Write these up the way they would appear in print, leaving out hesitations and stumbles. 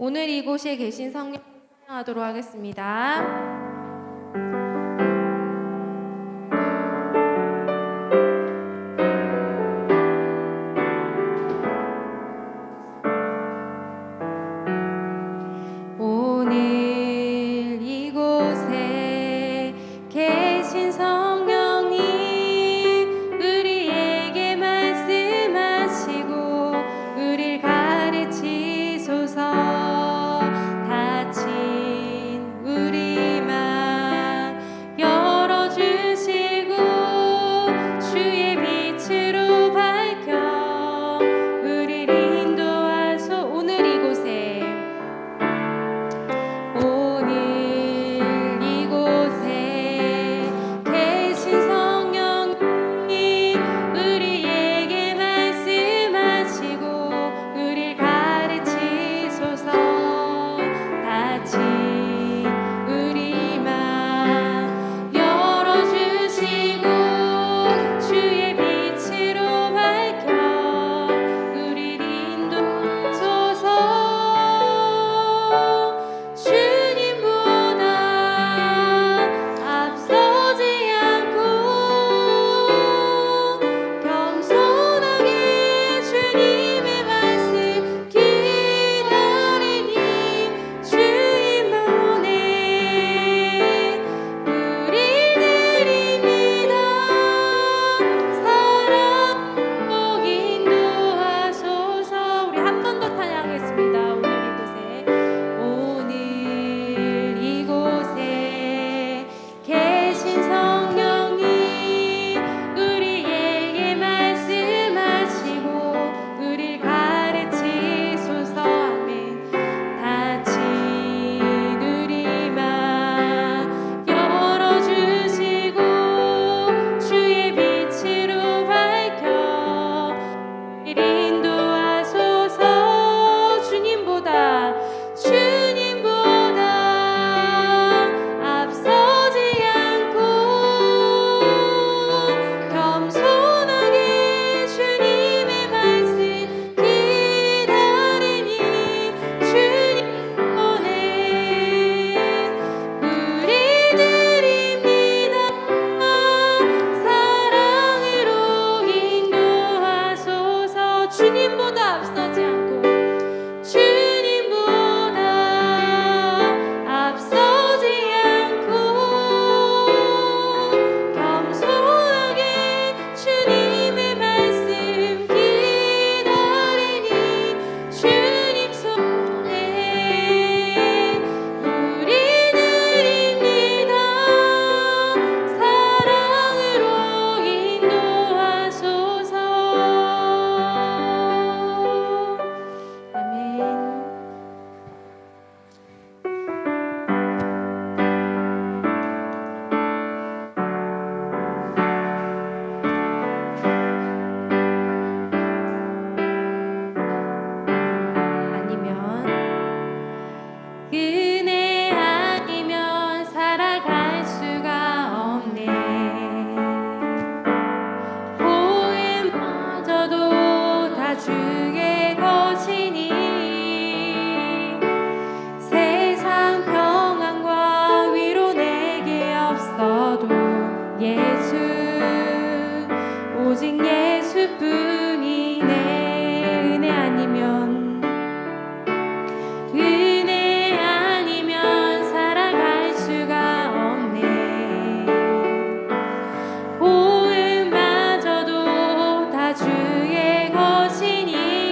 오늘 이곳에 계신 성령 찬양하도록 하겠습니다. 오늘 이곳에 계신 성령님 우리에게 말씀하시고 우릴 가르치소서. 닫힌 우리 맘 열어주시고 주의 빛으로 밝혀 우릴 인도하소. 오늘 이곳에 계신 성령님 우리에게 말씀하시고 우릴 가르치소서. 닫힌 우리 맘 열어주시고 주의 빛으로 밝혀 우릴 인도하소서. 주님보다 앞서지 않고 겸손하게 주님의 말씀 기다리니 주님 보내 우리 드립니다. 사랑으로 인도하소서. 우리 한 번 더 찬양하겠습니다. 오늘 이곳에 계신 성령님 우리에게 말씀하시고 우릴 가르치소서. 아멘. 닫힌 우리 맘 열어주시고 주의 빛으로 밝혀 우릴 인도하소서. 주님보다 앞서지 않고 겸손하게 주님의 말씀 기다리니 주님 보내 우리 드립니다. 사랑으로 인도하소서. 주님보다 앞서지 않고 주님보다 앞서지 않고 겸손하게 주님의 말씀 기다리니 주님 손에 우리 드립니다. 사랑으로 인도하소서. 아멘. 은혜 아니면 살아갈 수가 없네. 보응마저도 다 주의 것이니 세상 평안과 위로 내게 없어도 예수 오직 예수뿐이네. 은혜 아니면 살아갈 수가 없네. 보응마저도 다 주의 것이니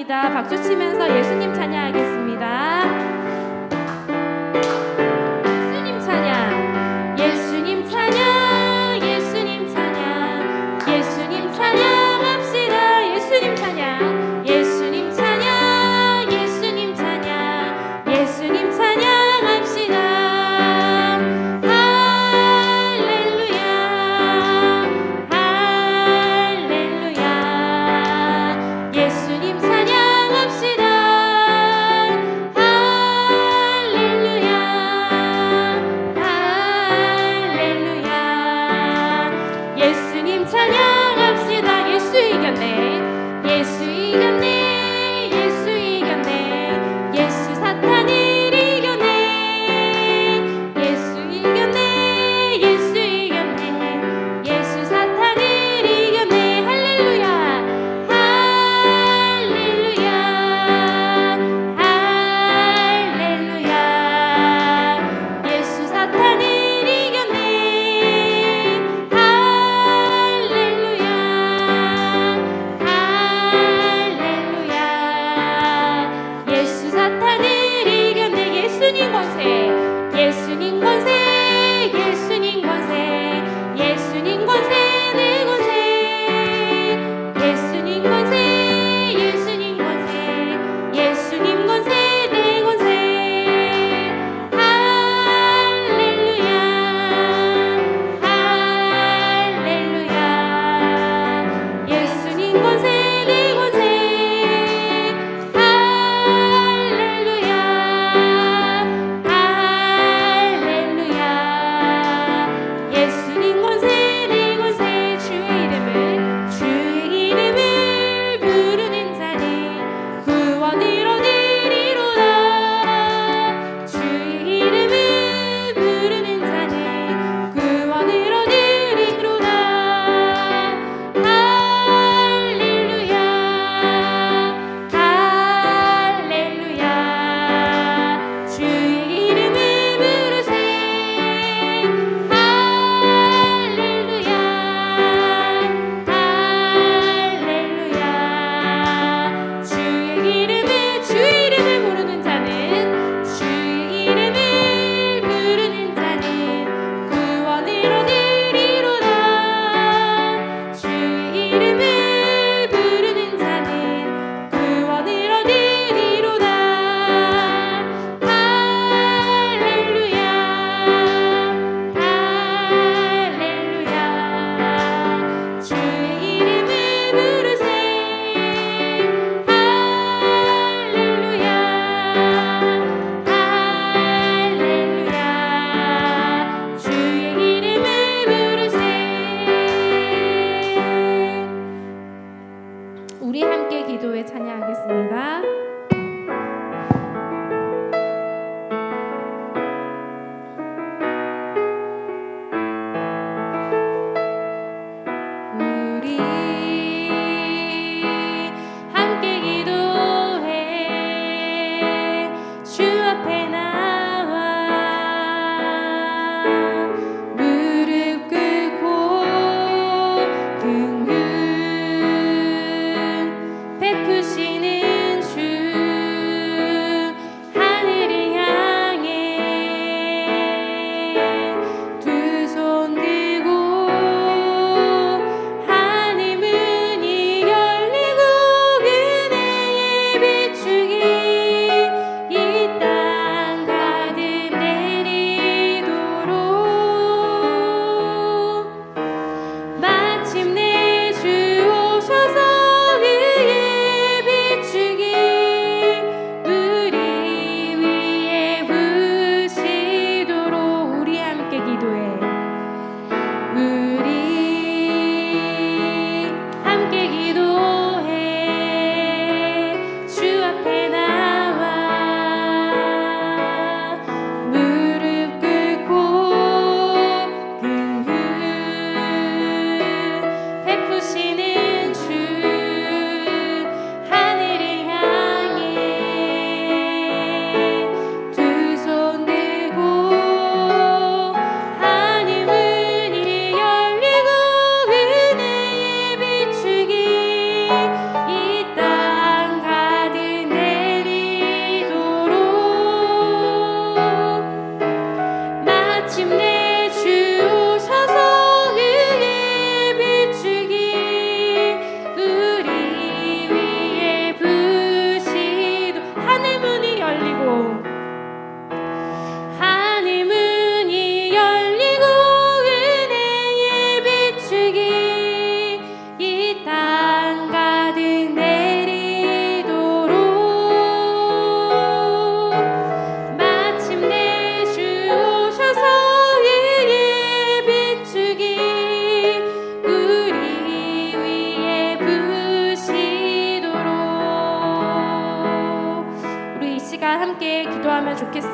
찬양합니다. 박수 치면서 예수님 찬양하겠습니다. 예수님 찬양, 예수님 찬양, 예수님 찬양, 예수님 찬양합시다. 예수님 찬양, 예수님 찬양, 예수님 찬양, 예수님 찬양합시다. 할렐루야, 할렐루야. 예수님 찬양합시다.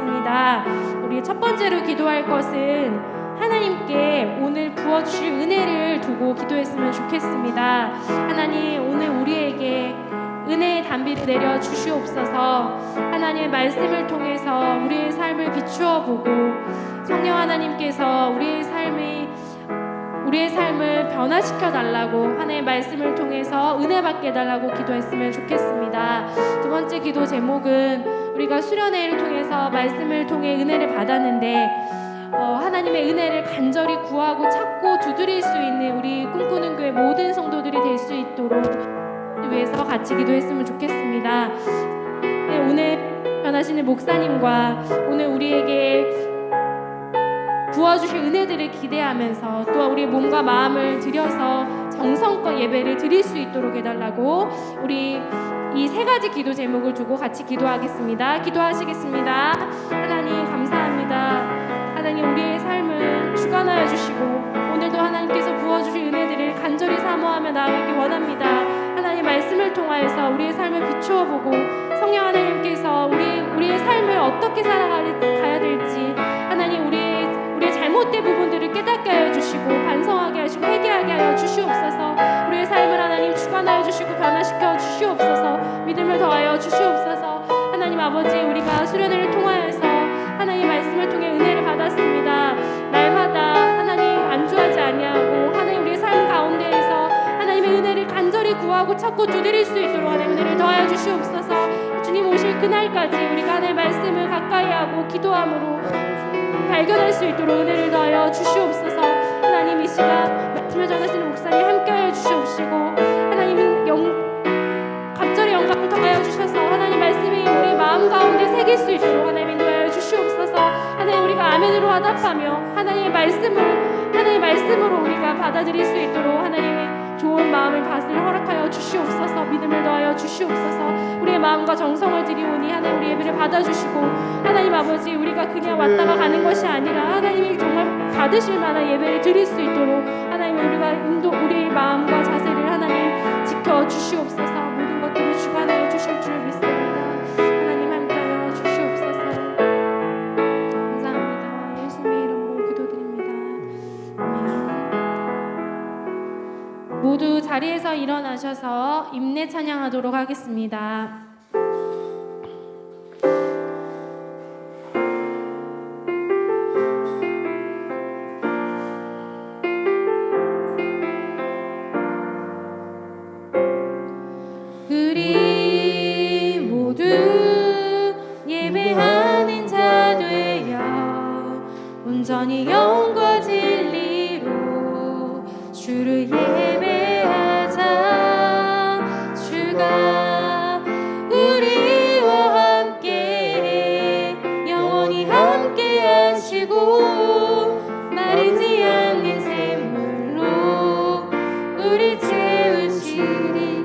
기도하겠습니다. 우리 첫 번째로 기도할 것은 하나님께 오늘 부어주실 은혜를 두고 기도했으면 좋겠습니다. 하나님, 오늘 우리에게 은혜의 단비를 내려 주시옵소서. 하나님의 말씀을 통해서 우리의 삶을 비추어 보고 성령 하나님께서 우리의 삶을 변화시켜 달라고, 하나님의 말씀을 통해서 은혜 받게 해달라고 기도했으면 좋겠습니다. 두 번째 기도 제목은 우리가 수련회를 통해서 말씀을 통해 은혜를 받았는데 하나님의 은혜를 간절히 구하고 찾고 두드릴 수 있는 우리 꿈꾸는 교회 모든 성도들이 될 수 있도록 위해서 같이 기도했으면 좋겠습니다. 네, 오늘 변하시는 목사님과 오늘 우리에게 부어주실 은혜들을 기대하면서 또 우리의 몸과 마음을 들여서 정성껏 예배를 드릴 수 있도록 해달라고 우리 이 세 가지 기도 제목을 두고 같이 기도하겠습니다. 기도하시겠습니다. 하나님 감사합니다. 하나님, 우리의 삶을 주관하여 주시고 오늘도 하나님께서 부어주실 은혜들을 간절히 사모하며 나아가기 원합니다. 하나님 말씀을 통하여서 우리의 삶을 비추어 보고 성령 하나님께서 우리의 삶을 어떻게 살아가야 될지 하나님 우리의 잘못된 부분들을 깨닫게 하여 주시고 반성하게 하시고 회개하게 하여 주시옵소서. 우리의 삶을 하나님 주관하여 주시고 변화시켜 주시옵소서. 믿음을 더하여 주시옵소서. 하나님 아버지, 우리가 수련회를 통하여서 하나님 말씀을 통해 은혜를 받았습니다. 날마다 하나님 안주하지 아니하고 하나님 우리의 삶 가운데에서 하나님의 은혜를 간절히 구하고 찾고 두드릴 수 있도록 하나님 은혜를 더하여 주시옵소서. 주님 오실 그날까지 우리가 하나님의 말씀을 가까이 하고 기도함으로 발견할 수 있도록 은혜를 더하여 주시옵소서. 하나님 이 시간 말씀을 전하시는 목사님 함께하여 주시옵시고 하나님 갑절의 영광을 더하여 주셔서 하나님 말씀이 우리 마음 가운데 새길 수 있도록 하나님 인도하여 주시옵소서. 하나님 우리가 아멘으로 화답하며 하나님의 말씀으로 우리가 받아들일 수 있도록 하나님의 좋은 마음을 밭을 허락하여 주시옵소서. 믿음을 더하여 주시옵소서. 우리의 마음과 정성을 드리오니 하나님 우리 예배를 받아주시고 하나님 아버지, 우리가 그냥 왔다가 가는 것이 아니라 하나님이 정말 받으실 만한 예배를 드릴 수 있도록 하나님 우리의 마음과 자세를 하나님 지켜 주시옵소서. 모든 것들을 주관하여 주실 줄 믿습니다. 하나님 함께하여 주시옵소서. 감사합니다. 예수님의 이름으로 기도드립니다. 아멘. 모두 자리에서 일어나셔서 임내 찬양하도록 하겠습니다. 우리 모두 예배하는 자 되어 온전히 영과 진리로 주를 예배하자. 주가 우리와 함께 영원히 함께 하시고 마르지 않는 샘물로 우리 채우시리.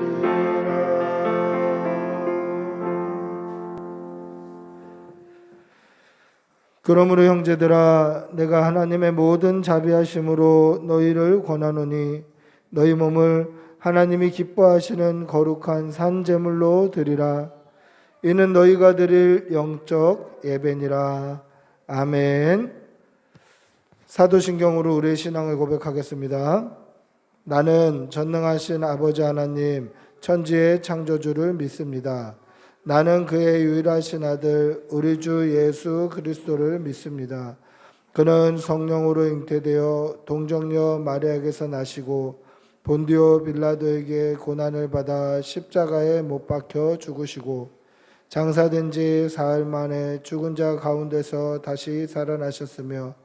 그러므로 형제들아, 내가 하나님의 모든 자비하심으로 너희를 권하노니 너희 몸을 하나님이 기뻐하시는 거룩한 산 제물로 드리라. 이는 너희가 드릴 영적 예배니라. 아멘. 사도신경으로 우리의 신앙을 고백하겠습니다. 나는 전능하신 아버지 하나님 천지의 창조주를 믿습니다. 나는 그의 유일하신 아들 우리 주 예수 그리스도를 믿습니다. 그는 성령으로 잉태되어 동정녀 마리아에게서 나시고 본디오 빌라도에게 고난을 받아 십자가에 못 박혀 죽으시고 장사된 지 사흘 만에 죽은 자 가운데서 다시 살아나셨으며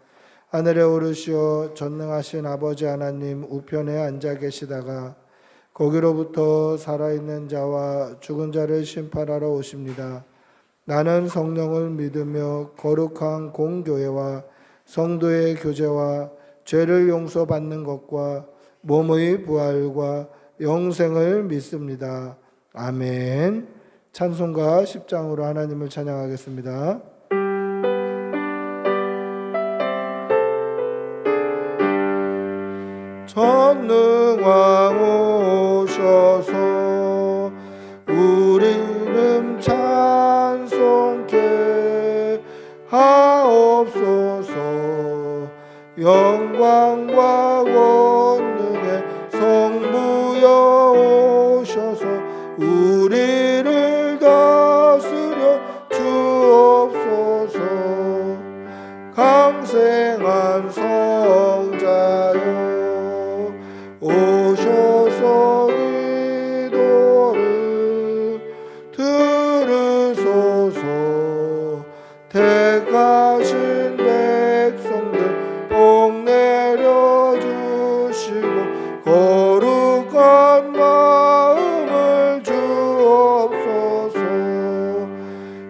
하늘에 오르시어 전능하신 아버지 하나님 우편에 앉아 계시다가 거기로부터 살아있는 자와 죽은 자를 심판하러 오십니다. 나는 성령을 믿으며 거룩한 공교회와 성도의 교제와 죄를 용서받는 것과 몸의 부활과 영생을 믿습니다. 아멘. 찬송가 10장으로 하나님을 찬양하겠습니다. 전능왕 오셔서 우리 이름 찬송케 하옵소서. 영광과 권능의 성부여 오셔서 우리를 다스려 주옵소서. 강생한 성자여 오셔서 기도를 들으소서. 택하신 백성들 복 내려주시고 거룩한 마음을 주옵소서.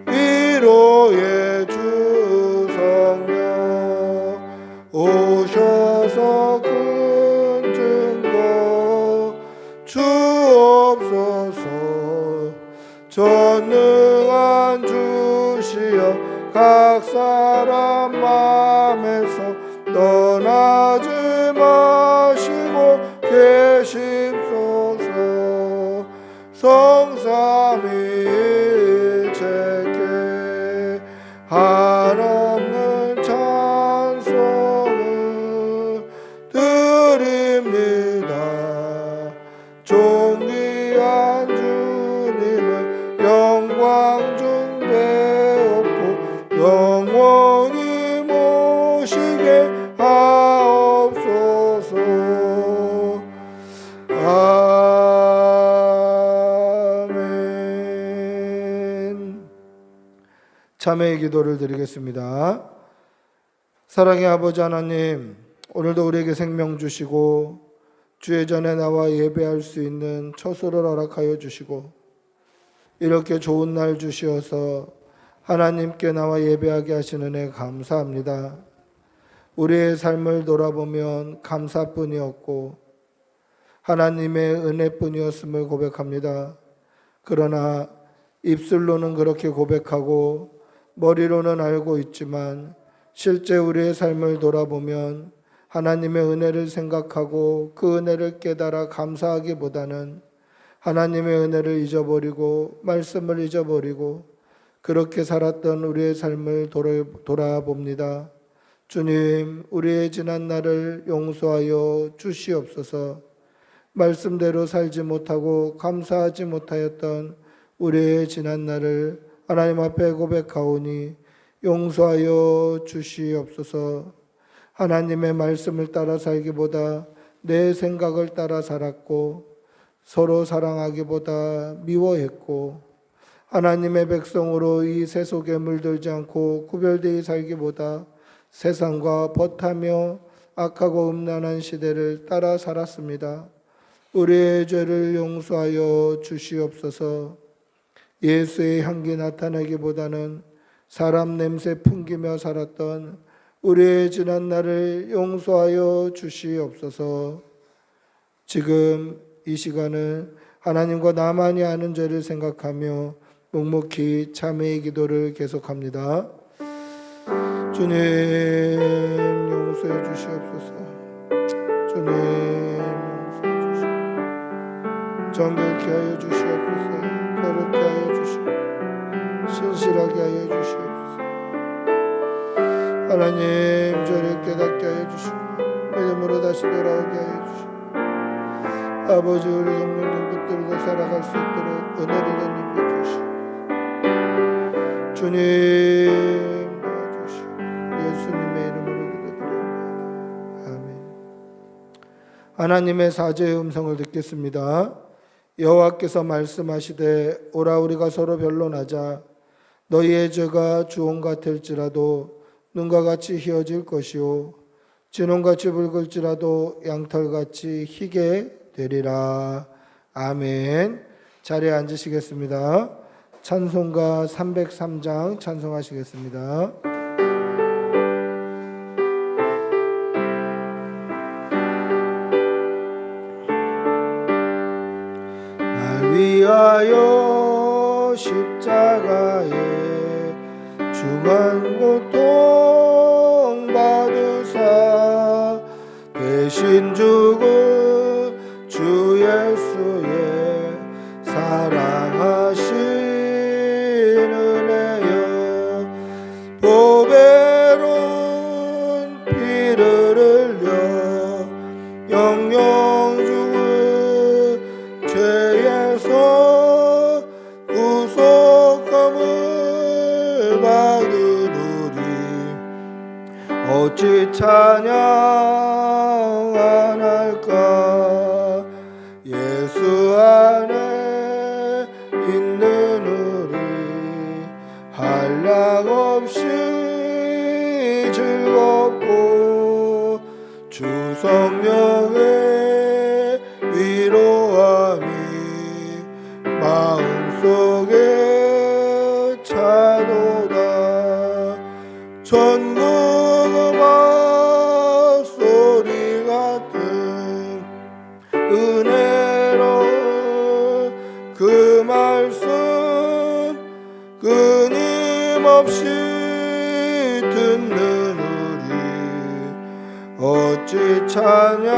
위로의 주 성령 오셔서 큰 증거 주옵소서. 전능한 주시여 각 사람 마음에서 떠나지 마시고 계십소서. 성삼위일체께 한없는 찬송을 드립니다. 존귀한 주님을 영광 중배옵고 영원히 모시게 하옵소서. 아멘. 참회의 기도를 드리겠습니다. 사랑의 아버지 하나님, 오늘도 우리에게 생명 주시고 주의 전에 나와 예배할 수 있는 처소를 허락하여 주시고 이렇게 좋은 날 주시어서 하나님께 나와 예배하게 하시는 은혜 감사합니다. 우리의 삶을 돌아보면 감사뿐이었고 하나님의 은혜뿐이었음을 고백합니다. 그러나 입술로는 그렇게 고백하고 머리로는 알고 있지만 실제 우리의 삶을 돌아보면 하나님의 은혜를 생각하고 그 은혜를 깨달아 감사하기보다는 하나님의 은혜를 잊어버리고 말씀을 잊어버리고 그렇게 살았던 우리의 삶을 돌아봅니다. 주님, 우리의 지난 날을 용서하여 주시옵소서. 말씀대로 살지 못하고 감사하지 못하였던 우리의 지난 날을 하나님 앞에 고백하오니 용서하여 주시옵소서. 하나님의 말씀을 따라 살기보다 내 생각을 따라 살았고 서로 사랑하기보다 미워했고 하나님의 백성으로 이 세속에 물들지 않고 구별되어 살기보다 세상과 벗하며 악하고 음란한 시대를 따라 살았습니다. 우리의 죄를 용서하여 주시옵소서. 예수의 향기 나타내기보다는 사람 냄새 풍기며 살았던 우리의 지난 날을 용서하여 주시옵소서. 지금 이 시간은 하나님과 나만이 아는 죄를 생각하며 묵묵히 참회의 기도를 계속합니다. 주님, 용서해 주시옵소서. 주님, 용서해 주시옵소서. 정결케 하여 주시옵소서. 거룩게 하여 주시옵소서. 신실하게 하여 주시옵소서. 하나님, 저를 깨닫게 하여 주시고 믿음으로 다시 돌아오게 하여 주시고 아버지, 우리 성령님 붙들고 살아갈 수 있도록 은혜를 내님께 주시고 주님 도와주시고 예수님의 이름으로 기도드립니다. 아멘. 하나님의 사죄의 음성을 듣겠습니다. 여호와께서 말씀하시되 오라 우리가 서로 변론하자. 너희의 죄가 주홍 같을지라도 눈과 같이 희어질 것이요 진홍같이 붉을지라도 양털같이 희게 되리라. 아멘. 자리에 앉으시겠습니다. 찬송가 303장 찬송하시겠습니다. 날 위하여 십자가에 중한 고통 받으사 대신 죽은 주 예수의 사랑하신 은혜여 보배 어찌 찬양 안 할까. 예수 안에 있는 우리 한량없이 즐겁고 주 성령의 위로함이 마음속에 차도다. 전국 음악 소리 같은 은혜로운 그 말씀 끊임없이 듣는 우리 어찌 찬양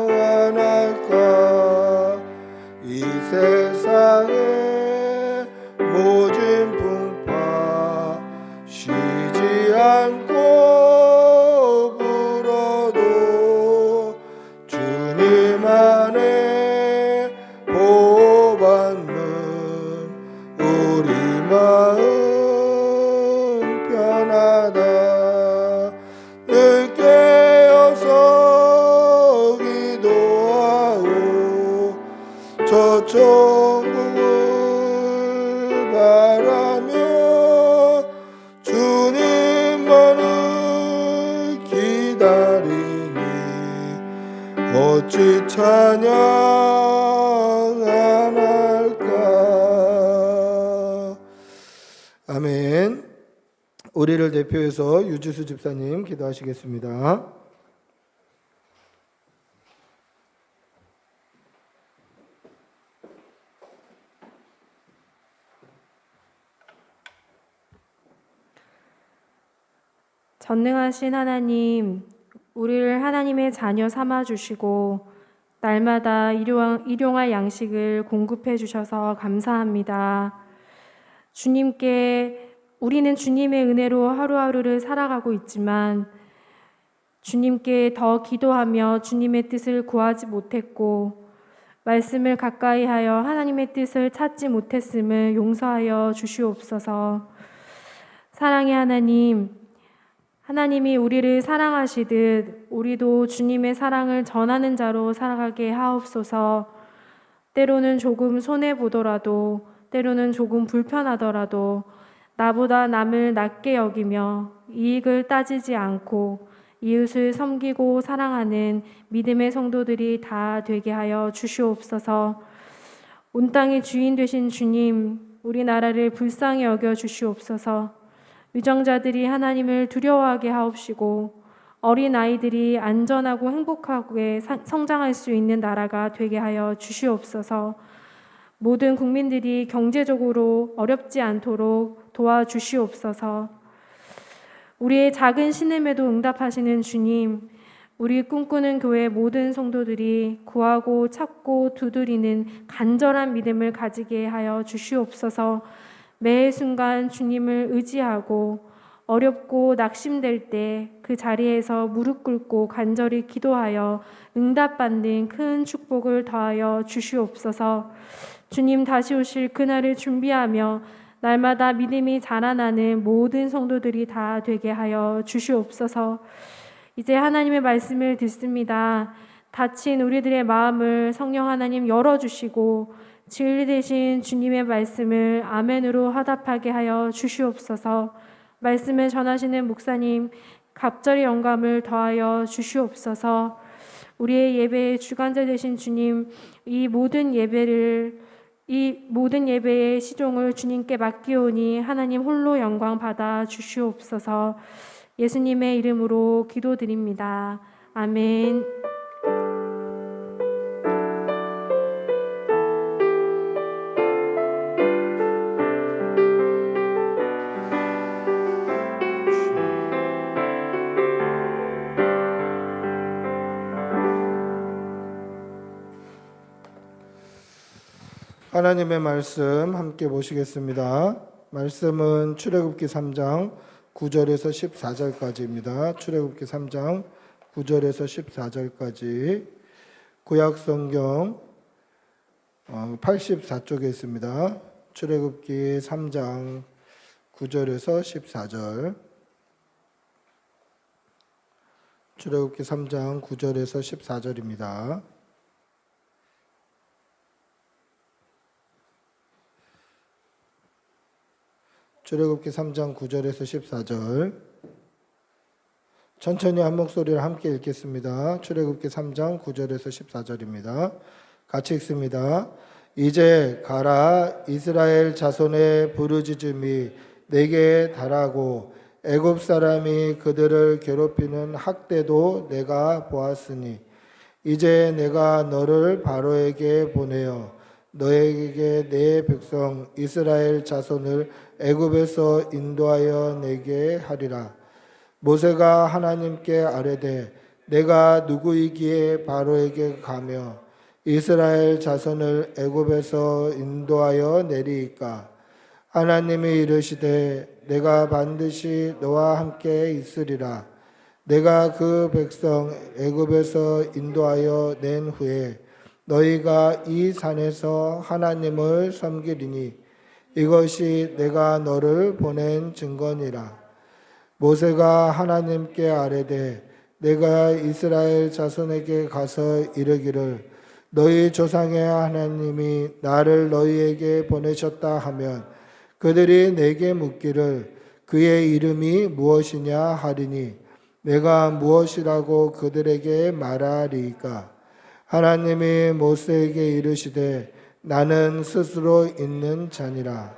안 할까. 이 세상의 모진 풍파 쉬지 않고 불어도 주님 안에 보호받는 우리 마음 편하다. 늘 깨어서 기도하고 저 천국을 바라며 주님만을 기다리니 어찌 찬양 안 할까. 아멘. 우리를 대표해서 유지수 집사님 기도하시겠습니다. 전능하신 하나님, 우리를 하나님의 자녀 삼아 주시고 날마다 일용할 양식을 공급해 주셔서 감사합니다. 우리는 주님의 은혜로 하루하루를 살아가고 있지만 주님께 더 기도하며 주님의 뜻을 구하지 못했고 말씀을 가까이 하여 하나님의 뜻을 찾지 못했음을 용서하여 주시옵소서. 사랑의 하나님, 하나님이 우리를 사랑하시듯 우리도 주님의 사랑을 전하는 자로 살아가게 하옵소서. 때로는 조금 손해보더라도, 때로는 조금 불편하더라도 나보다 남을 낮게 여기며 이익을 따지지 않고 이웃을 섬기고 사랑하는 믿음의 성도들이 다 되게 하여 주시옵소서. 온 땅의 주인 되신 주님, 우리나라를 불쌍히 여겨 주시옵소서. 유정자들이 하나님을 두려워하게 하옵시고 어린 아이들이 안전하고 행복하게 성장할 수 있는 나라가 되게 하여 주시옵소서. 모든 국민들이 경제적으로 어렵지 않도록 도와주시옵소서. 우리의 작은 신음에도 응답하시는 주님, 우리 꿈꾸는 교회 모든 성도들이 구하고 찾고 두드리는 간절한 믿음을 가지게 하여 주시옵소서. 매 순간 주님을 의지하고 어렵고 낙심될 때 그 자리에서 무릎 꿇고 간절히 기도하여 응답받는 큰 축복을 더하여 주시옵소서. 주님 다시 오실 그날을 준비하며 날마다 믿음이 자라나는 모든 성도들이 다 되게 하여 주시옵소서. 이제 하나님의 말씀을 듣습니다. 닫힌 우리들의 마음을 성령 하나님 열어주시고 진리 되신 주님의 말씀을 아멘으로 화답하게 하여 주시옵소서. 말씀을 전하시는 목사님 갑절의 영감을 더하여 주시옵소서. 우리의 예배의 주관자 되신 주님, 이 모든 예배의 시종을 주님께 맡기오니 하나님 홀로 영광 받아 주시옵소서. 예수님의 이름으로 기도드립니다. 아멘. 하나님의 말씀 함께 보시겠습니다. 말씀은 출애굽기 3장 9절에서 14절까지입니다. 출애굽기 3장 9절에서 14절까지 구약성경 84쪽에 있습니다. 출애굽기 3장 9절에서 14절. 출애굽기 3장 9절에서 14절입니다. 출애굽기 3장 9절에서 14절. 천천히 한 목소리를 함께 읽겠습니다. 출애굽기 3장 9절에서 14절입니다. 같이 읽습니다. 이제 가라, 이스라엘 자손의 부르짖음이 내게 달하고 애굽 사람이 그들을 괴롭히는 학대도 내가 보았으니 이제 내가 너를 바로에게 보내어 너에게 내 백성 이스라엘 자손을 애굽에서 인도하여 내게 하리라. 모세가 하나님께 아뢰되 내가 누구이기에 바로에게 가며 이스라엘 자손을 애굽에서 인도하여 내리이까? 하나님이 이르시되 내가 반드시 너와 함께 있으리라. 내가 그 백성 애굽에서 인도하여 낸 후에 너희가 이 산에서 하나님을 섬기리니 이것이 내가 너를 보낸 증거니라. 모세가 하나님께 아뢰되 내가 이스라엘 자손에게 가서 이르기를 너희 조상의 하나님이 나를 너희에게 보내셨다 하면 그들이 내게 묻기를 그의 이름이 무엇이냐 하리니 내가 무엇이라고 그들에게 말하리이까? 하나님이 모세에게 이르시되 나는 스스로 있는 자니라.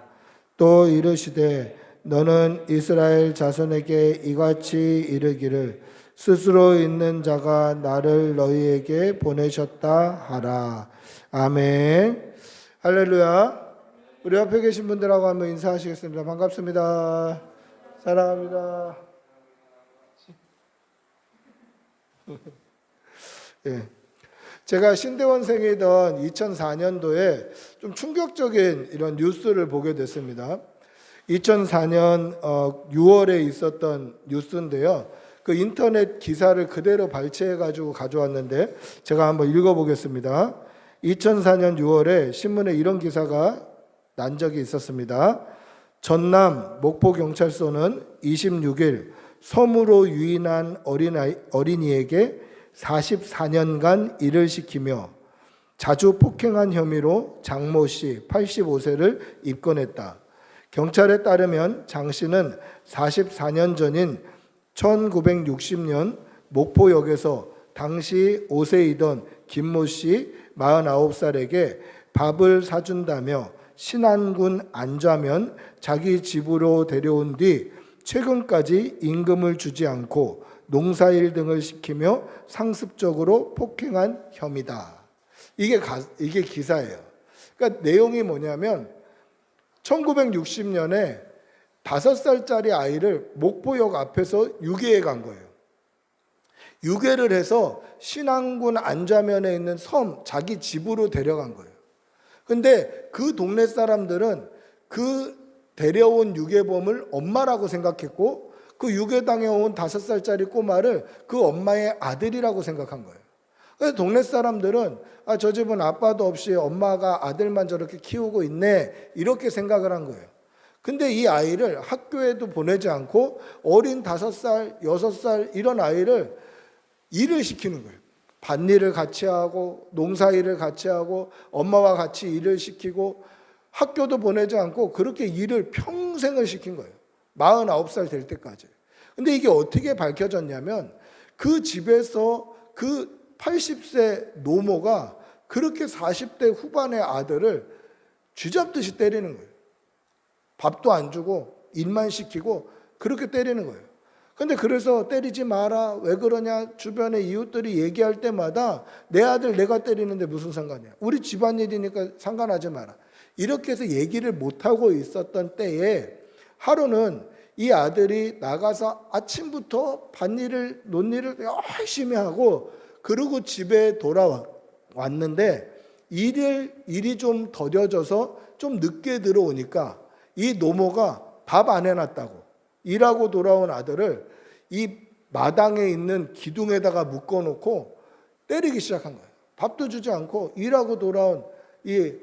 또 이르시되 너는 이스라엘 자손에게 이같이 이르기를 스스로 있는 자가 나를 너희에게 보내셨다 하라. 아멘. 할렐루야. 우리 옆에 계신 분들하고 한번 인사하시겠습니다. 반갑습니다. 사랑합니다. 예. 제가 신대원생이던 2004년도에 좀 충격적인 이런 뉴스를 보게 됐습니다. 2004년 6월에 있었던 뉴스인데요. 그 인터넷 기사를 그대로 발췌해가지고 가져왔는데 제가 한번 읽어보겠습니다. 2004년 6월에 신문에 이런 기사가 난 적이 있었습니다. 전남 목포경찰서는 26일 섬으로 유인한 어린이에게 44년간 일을 시키며 자주 폭행한 혐의로 장모 씨 85세를 입건했다. 경찰에 따르면 장 씨는 44년 전인 1960년 목포역에서 당시 5세이던 김모 씨 49살에게 밥을 사준다며 신안군 안좌면 자기 집으로 데려온 뒤 최근까지 임금을 주지 않고 농사일 등을 시키며 상습적으로 폭행한 혐의다. 이게 기사예요. 그러니까 내용이 뭐냐면 1960년에 5살짜리 아이를 목포역 앞에서 유괴해 간 거예요. 유괴를 해서 신안군 안좌면에 있는 섬 자기 집으로 데려간 거예요. 근데 그 동네 사람들은 그 데려온 유괴범을 엄마라고 생각했고 그 유괴당해 온 5살짜리 꼬마를 그 엄마의 아들이라고 생각한 거예요. 그래서 동네 사람들은 저 집은 아빠도 없이 엄마가 아들만 저렇게 키우고 있네 이렇게 생각을 한 거예요. 근데 이 아이를 학교에도 보내지 않고 어린 5살, 6살 이런 아이를 일을 시키는 거예요. 밭일을 같이 하고 농사일을 같이 하고 엄마와 같이 일을 시키고 학교도 보내지 않고 그렇게 일을 평생을 시킨 거예요. 49살 될 때까지. 근데 이게 어떻게 밝혀졌냐면 그 집에서 그 80세 노모가 그렇게 40대 후반의 아들을 쥐잡듯이 때리는 거예요. 밥도 안 주고 일만 시키고 그렇게 때리는 거예요. 근데 그래서 때리지 마라, 왜 그러냐, 주변의 이웃들이 얘기할 때마다 내 아들 내가 때리는데 무슨 상관이야, 우리 집안일이니까 상관하지 마라, 이렇게 해서 얘기를 못하고 있었던 때에 하루는 이 아들이 나가서 아침부터 밭일을 논일을 열심히 하고 그러고 집에 돌아왔는데 일이 좀 더뎌져서 좀 늦게 들어오니까 이 노모가 밥 안 해놨다고 일하고 돌아온 아들을 이 마당에 있는 기둥에다가 묶어놓고 때리기 시작한 거예요. 밥도 주지 않고 일하고 돌아온 이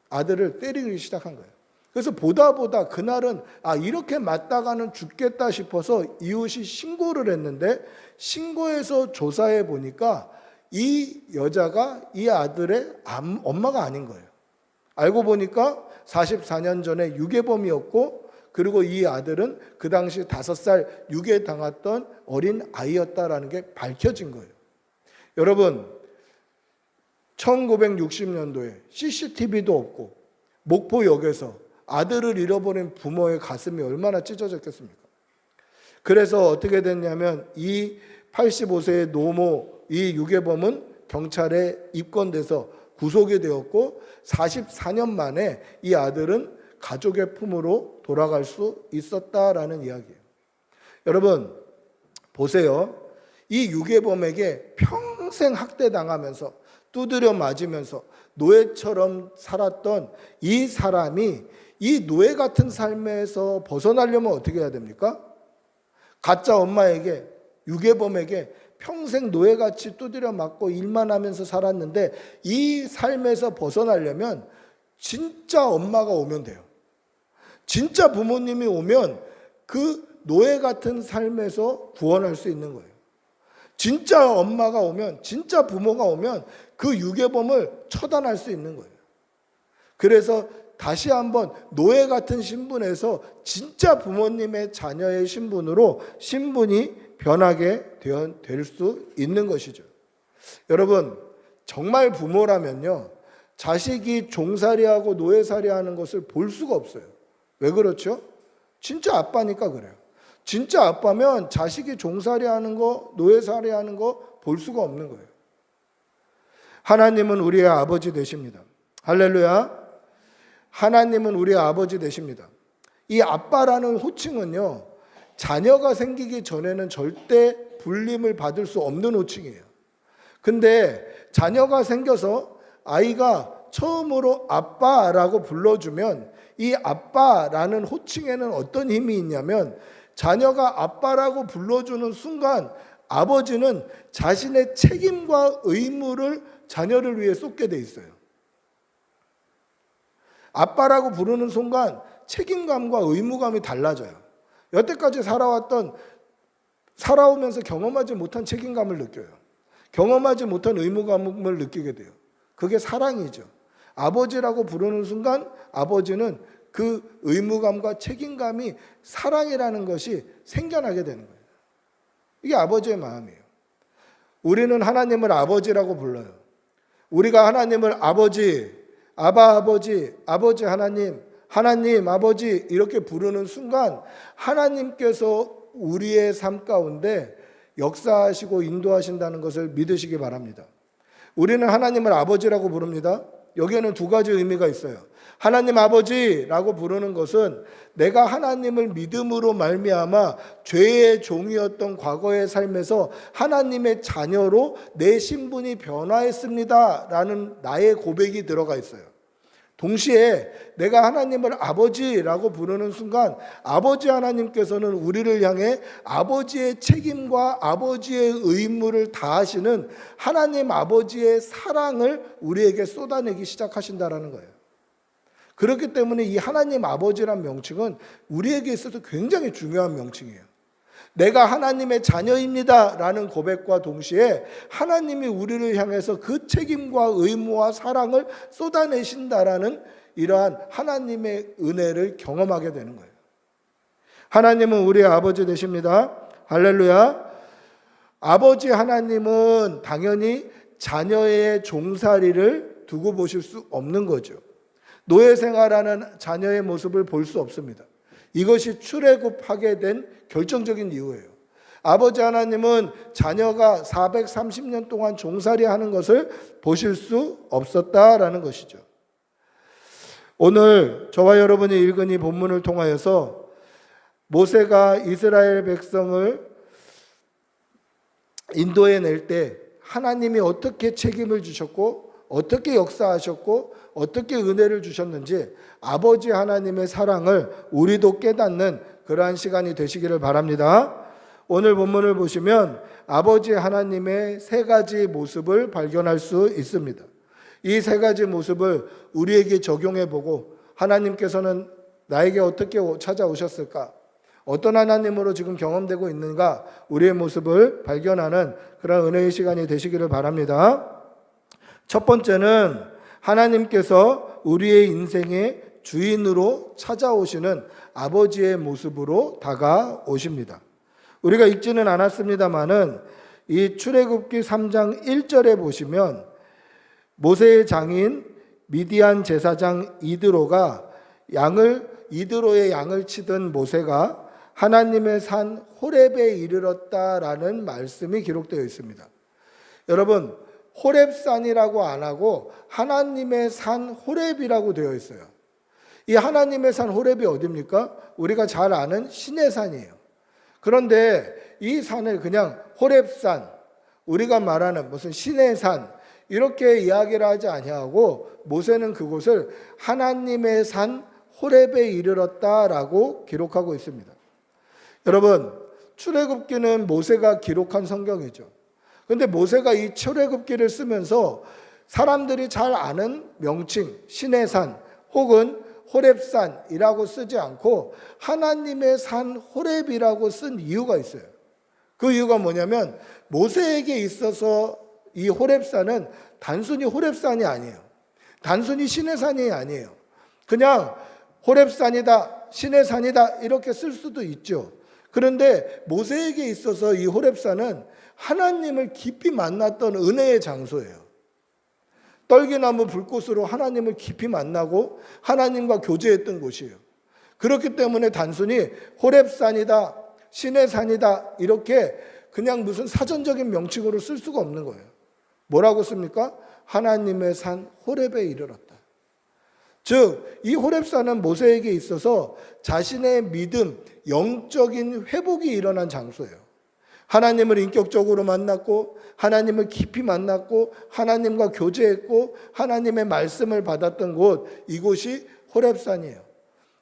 아들을 때리기 시작한 거예요. 그래서 보다 그날은 이렇게 맞다가는 죽겠다 싶어서 이웃이 신고를 했는데, 신고해서 조사해 보니까 이 여자가 이 아들의 엄마가 아닌 거예요. 알고 보니까 44년 전에 유괴범이었고, 그리고 이 아들은 그 당시 5살 유괴당했던 어린 아이였다라는 게 밝혀진 거예요. 여러분, 1960년도에 CCTV도 없고 목포역에서 아들을 잃어버린 부모의 가슴이 얼마나 찢어졌겠습니까? 그래서 어떻게 됐냐면 이 85세의 노모 이 유괴범은 경찰에 입건돼서 구속이 되었고 44년 만에 이 아들은 가족의 품으로 돌아갈 수 있었다라는 이야기예요. 여러분 보세요. 이 유괴범에게 평생 학대당하면서 두드려 맞으면서 노예처럼 살았던 이 사람이 이 노예 같은 삶에서 벗어나려면 어떻게 해야 됩니까? 가짜 엄마에게, 유괴범에게 평생 노예같이 두드려 맞고 일만 하면서 살았는데 이 삶에서 벗어나려면 진짜 엄마가 오면 돼요. 진짜 부모님이 오면 그 노예 같은 삶에서 구원할 수 있는 거예요. 진짜 엄마가 오면, 진짜 부모가 오면 그 유괴범을 처단할 수 있는 거예요. 그래서 다시 한번 노예 같은 신분에서 진짜 부모님의 자녀의 신분으로 신분이 변하게 될 수 있는 것이죠. 여러분, 정말 부모라면요, 자식이 종살이하고 노예살이하는 것을 볼 수가 없어요. 왜 그렇죠? 진짜 아빠니까 그래요. 진짜 아빠면 자식이 종살이하는 거, 노예살이하는 거 볼 수가 없는 거예요. 하나님은 우리의 아버지 되십니다. 할렐루야. 하나님은 우리의 아버지 되십니다. 이 아빠라는 호칭은요, 자녀가 생기기 전에는 절대 불림을 받을 수 없는 호칭이에요. 근데 자녀가 생겨서 아이가 처음으로 아빠라고 불러주면 이 아빠라는 호칭에는 어떤 힘이 있냐면 자녀가 아빠라고 불러주는 순간 아버지는 자신의 책임과 의무를 자녀를 위해 쏟게 돼 있어요. 아빠라고 부르는 순간 책임감과 의무감이 달라져요. 여태까지 살아오면서 경험하지 못한 책임감을 느껴요. 경험하지 못한 의무감을 느끼게 돼요. 그게 사랑이죠. 아버지라고 부르는 순간 아버지는 그 의무감과 책임감이 사랑이라는 것이 생겨나게 되는 거예요. 이게 아버지의 마음이에요. 우리는 하나님을 아버지라고 불러요. 우리가 하나님을 아버지, 아버지, 아버지 하나님, 하나님 아버지 이렇게 부르는 순간 하나님께서 우리의 삶 가운데 역사하시고 인도하신다는 것을 믿으시기 바랍니다. 우리는 하나님을 아버지라고 부릅니다. 여기에는 두 가지 의미가 있어요. 하나님 아버지라고 부르는 것은 내가 하나님을 믿음으로 말미암아 죄의 종이었던 과거의 삶에서 하나님의 자녀로 내 신분이 변화했습니다라는 나의 고백이 들어가 있어요. 동시에 내가 하나님을 아버지라고 부르는 순간 아버지 하나님께서는 우리를 향해 아버지의 책임과 아버지의 의무를 다하시는 하나님 아버지의 사랑을 우리에게 쏟아내기 시작하신다라는 거예요. 그렇기 때문에 이 하나님 아버지란 명칭은 우리에게 있어서 굉장히 중요한 명칭이에요. 내가 하나님의 자녀입니다 라는 고백과 동시에 하나님이 우리를 향해서 그 책임과 의무와 사랑을 쏟아내신다라는 이러한 하나님의 은혜를 경험하게 되는 거예요. 하나님은 우리의 아버지 되십니다. 할렐루야. 아버지 하나님은 당연히 자녀의 종살이를 두고 보실 수 없는 거죠. 노예 생활하는 자녀의 모습을 볼 수 없습니다. 이것이 출애굽하게 된 결정적인 이유예요. 아버지 하나님은 자녀가 430년 동안 종살이하는 것을 보실 수 없었다라는 것이죠. 오늘 저와 여러분이 읽은 이 본문을 통하여서 모세가 이스라엘 백성을 인도해낼 때 하나님이 어떻게 책임을 주셨고 어떻게 역사하셨고 어떻게 은혜를 주셨는지 아버지 하나님의 사랑을 우리도 깨닫는 그러한 시간이 되시기를 바랍니다. 오늘 본문을 보시면 아버지 하나님의 세 가지 모습을 발견할 수 있습니다. 이 세 가지 모습을 우리에게 적용해 보고 하나님께서는 나에게 어떻게 찾아오셨을까? 어떤 하나님으로 지금 경험되고 있는가? 우리의 모습을 발견하는 그런 은혜의 시간이 되시기를 바랍니다. 첫 번째는 하나님께서 우리의 인생의 주인으로 찾아오시는 아버지의 모습으로 다가오십니다. 우리가 읽지는 않았습니다마는 이 출애굽기 3장 1절에 보시면 모세의 장인 미디안 제사장 이드로의 양을 치던 모세가 하나님의 산 호렙에 이르렀다라는 말씀이 기록되어 있습니다. 여러분, 호렙산이라고 안 하고 하나님의 산 호렙이라고 되어 있어요. 이 하나님의 산 호렙이 어디입니까? 우리가 잘 아는 시내산이에요. 그런데 이 산을 그냥 호렙산, 우리가 말하는 무슨 시내산 이렇게 이야기를 하지 아니하고 모세는 그곳을 하나님의 산 호렙에 이르렀다라고 기록하고 있습니다. 여러분, 출애굽기는 모세가 기록한 성경이죠. 그런데 모세가 이 출애굽기를 쓰면서 사람들이 잘 아는 명칭 시내산 혹은 호렙산이라고 쓰지 않고 하나님의 산 호렙이라고 쓴 이유가 있어요. 그 이유가 뭐냐면 모세에게 있어서 이 호렙산은 단순히 호렙산이 아니에요. 단순히 시내산이 아니에요. 그냥 호렙산이다, 시내산이다 이렇게 쓸 수도 있죠. 그런데 모세에게 있어서 이 호렙산은 하나님을 깊이 만났던 은혜의 장소예요. 떨기나무 불꽃으로 하나님을 깊이 만나고 하나님과 교제했던 곳이에요. 그렇기 때문에 단순히 호렙산이다, 시내산이다 이렇게 그냥 무슨 사전적인 명칭으로 쓸 수가 없는 거예요. 뭐라고 씁니까? 하나님의 산 호렙에 이르렀다. 즉, 이 호렙산은 모세에게 있어서 자신의 믿음, 영적인 회복이 일어난 장소예요. 하나님을 인격적으로 만났고 하나님을 깊이 만났고 하나님과 교제했고 하나님의 말씀을 받았던 곳, 이곳이 호렙산이에요.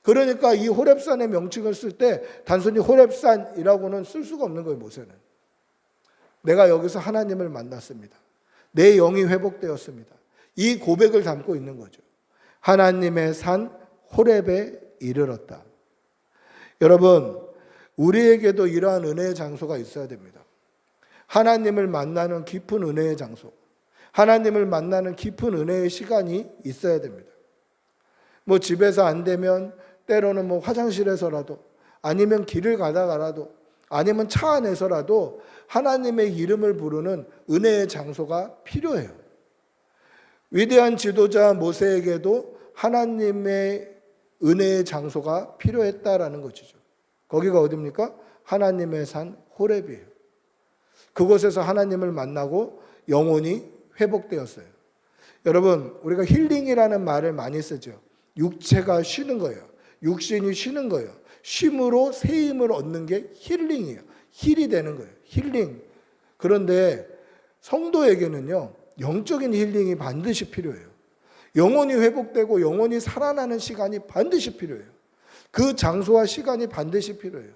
그러니까 이 호렙산의 명칭을 쓸 때 단순히 호렙산이라고는 쓸 수가 없는 거예요. 모세는 내가 여기서 하나님을 만났습니다. 내 영이 회복되었습니다. 이 고백을 담고 있는 거죠. 하나님의 산 호렙에 이르렀다. 여러분, 우리에게도 이러한 은혜의 장소가 있어야 됩니다. 하나님을 만나는 깊은 은혜의 장소, 하나님을 만나는 깊은 은혜의 시간이 있어야 됩니다. 뭐 집에서 안 되면 때로는 뭐 화장실에서라도 아니면 길을 가다가라도 아니면 차 안에서라도 하나님의 이름을 부르는 은혜의 장소가 필요해요. 위대한 지도자 모세에게도 하나님의 은혜의 장소가 필요했다라는 것이죠. 거기가 어디입니까? 하나님의 산 호렙이에요. 그곳에서 하나님을 만나고 영혼이 회복되었어요. 여러분, 우리가 힐링이라는 말을 많이 쓰죠. 육체가 쉬는 거예요. 육신이 쉬는 거예요. 쉼으로 새 힘을 얻는 게 힐링이에요. 힐이 되는 거예요. 힐링. 그런데 성도에게는요, 영적인 힐링이 반드시 필요해요. 영혼이 회복되고 영혼이 살아나는 시간이 반드시 필요해요. 그 장소와 시간이 반드시 필요해요.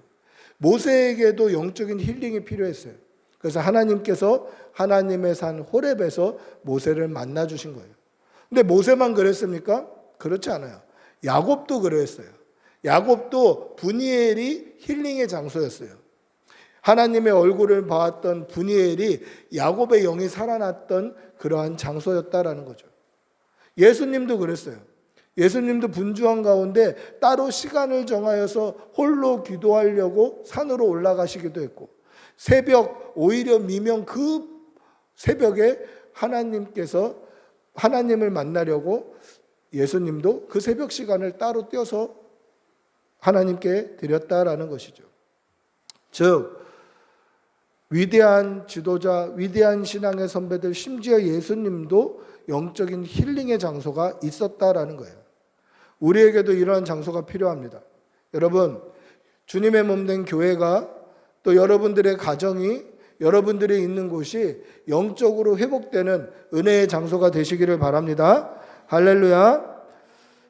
모세에게도 영적인 힐링이 필요했어요. 그래서 하나님께서 하나님의 산 호렙에서 모세를 만나 주신 거예요. 근데 모세만 그랬습니까? 그렇지 않아요. 야곱도 그랬어요. 야곱도 분이엘이 힐링의 장소였어요. 하나님의 얼굴을 보았던 분이엘이 야곱의 영이 살아났던 그러한 장소였다라는 거죠. 예수님도 그랬어요. 예수님도 분주한 가운데 따로 시간을 정하여서 홀로 기도하려고 산으로 올라가시기도 했고, 새벽 오히려 미명 그 새벽에 하나님께서 하나님을 만나려고 예수님도 그 새벽 시간을 따로 떼어서 하나님께 드렸다라는 것이죠. 즉 위대한 지도자, 위대한 신앙의 선배들, 심지어 예수님도 영적인 힐링의 장소가 있었다라는 거예요. 우리에게도 이러한 장소가 필요합니다. 여러분, 주님의 몸된 교회가 또 여러분들의 가정이, 여러분들이 있는 곳이 영적으로 회복되는 은혜의 장소가 되시기를 바랍니다. 할렐루야.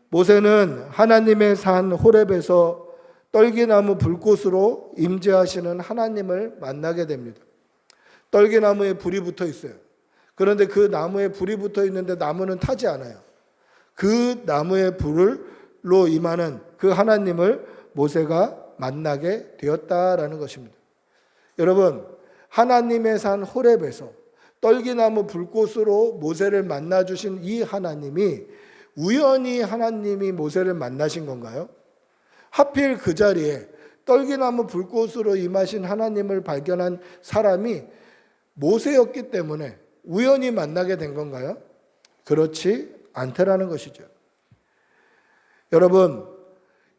모세는 하나님의 산 호렙에서 떨기나무 불꽃으로 임재하시는 하나님을 만나게 됩니다. 떨기나무에 불이 붙어 있어요. 그런데 그 나무에 불이 붙어 있는데 나무는 타지 않아요. 그 나무의 불로 임하는 그 그 하나님을 모세가 만나게 되었다라는 것입니다. 여러분, 하나님의 산 호렙에서 떨기나무 불꽃으로 모세를 만나 주신 이 하나님이 우연히 하나님이 모세를 만나신 건가요? 하필 그 자리에 떨기나무 불꽃으로 임하신 하나님을 발견한 사람이 모세였기 때문에 우연히 만나게 된 건가요? 그렇지 않다라는 것이죠. 여러분,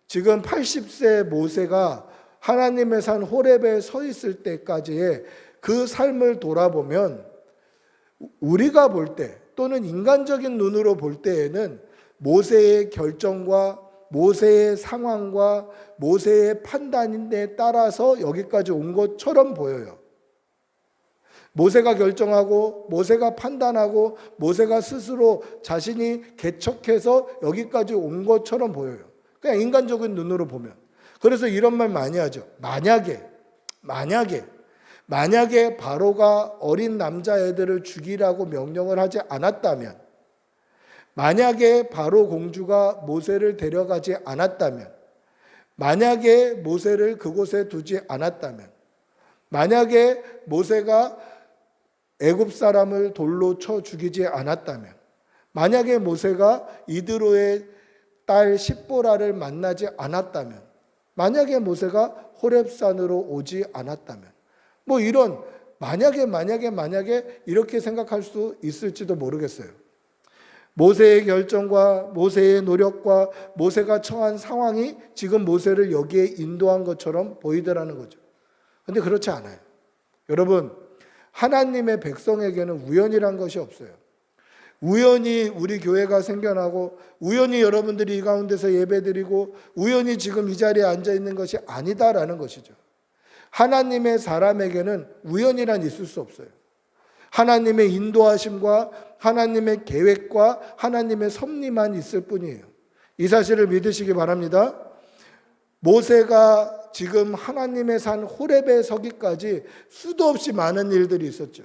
지금 80세 모세가 하나님의 산 호렙에 서 있을 때까지의 그 삶을 돌아보면 우리가 볼 때 또는 인간적인 눈으로 볼 때에는 모세의 결정과 모세의 상황과 모세의 판단에 따라서 여기까지 온 것처럼 보여요. 모세가 결정하고 모세가 판단하고 모세가 스스로 자신이 개척해서 여기까지 온 것처럼 보여요. 그냥 인간적인 눈으로 보면. 그래서 이런 말 많이 하죠. 만약에 바로가 어린 남자애들을 죽이라고 명령을 하지 않았다면, 만약에 바로 공주가 모세를 데려가지 않았다면, 만약에 모세를 그곳에 두지 않았다면, 만약에 모세가 애굽 사람을 돌로 쳐 죽이지 않았다면, 만약에 모세가 이드로의 딸 십보라를 만나지 않았다면, 만약에 모세가 호렙산으로 오지 않았다면, 뭐 이런 만약에 이렇게 생각할 수 있을지도 모르겠어요. 모세의 결정과 모세의 노력과 모세가 처한 상황이 지금 모세를 여기에 인도한 것처럼 보이더라는 거죠. 그런데 그렇지 않아요. 여러분, 하나님의 백성에게는 우연이란 것이 없어요. 우연히 우리 교회가 생겨나고 우연히 여러분들이 이 가운데서 예배드리고 우연히 지금 이 자리에 앉아 있는 것이 아니다라는 것이죠. 하나님의 사람에게는 우연이란 있을 수 없어요. 하나님의 인도하심과 하나님의 계획과 하나님의 섭리만 있을 뿐이에요. 이 사실을 믿으시기 바랍니다. 모세가 지금 하나님의 산 호렙에 서기까지 수도 없이 많은 일들이 있었죠.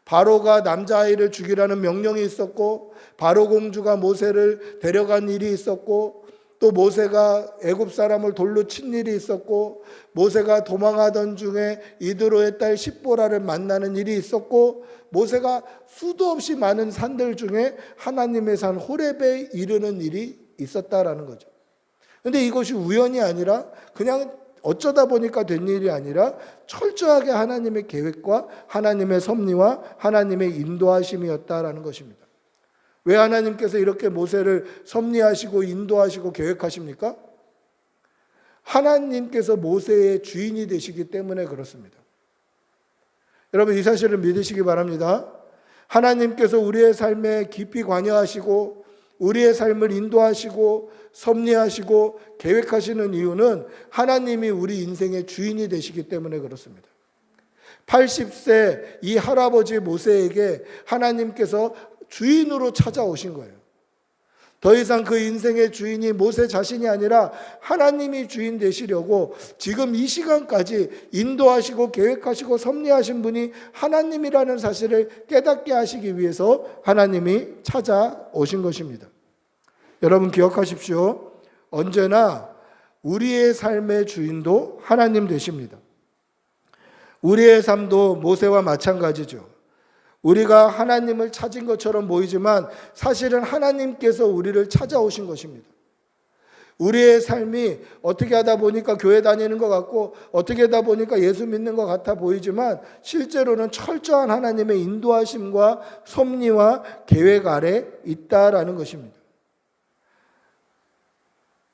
바로가 남자아이를 죽이라는 명령이 있었고, 바로 공주가 모세를 데려간 일이 있었고, 또 모세가 애굽 사람을 돌로 친 일이 있었고, 모세가 도망하던 중에 이드로의 딸 십보라를 만나는 일이 있었고, 모세가 수도 없이 많은 산들 중에 하나님의 산 호렙에 이르는 일이 있었다라는 거죠. 그런데 이것이 우연이 아니라 그냥 어쩌다 보니까 된 일이 아니라 철저하게 하나님의 계획과 하나님의 섭리와 하나님의 인도하심이었다라는 것입니다. 왜 하나님께서 이렇게 모세를 섭리하시고 인도하시고 계획하십니까? 하나님께서 모세의 주인이 되시기 때문에 그렇습니다. 여러분, 이 사실을 믿으시기 바랍니다. 하나님께서 우리의 삶에 깊이 관여하시고 우리의 삶을 인도하시고 섭리하시고 계획하시는 이유는 하나님이 우리 인생의 주인이 되시기 때문에 그렇습니다. 80세 이 할아버지 모세에게 하나님께서 주인으로 찾아오신 거예요. 더 이상 그 인생의 주인이 모세 자신이 아니라 하나님이 주인 되시려고 지금 이 시간까지 인도하시고 계획하시고 섭리하신 분이 하나님이라는 사실을 깨닫게 하시기 위해서 하나님이 찾아오신 것입니다. 여러분 기억하십시오. 언제나 우리의 삶의 주인도 하나님 되십니다. 우리의 삶도 모세와 마찬가지죠. 우리가 하나님을 찾은 것처럼 보이지만 사실은 하나님께서 우리를 찾아오신 것입니다. 우리의 삶이 어떻게 하다 보니까 교회 다니는 것 같고 어떻게 하다 보니까 예수 믿는 것 같아 보이지만 실제로는 철저한 하나님의 인도하심과 섭리와 계획 아래 있다라는 것입니다.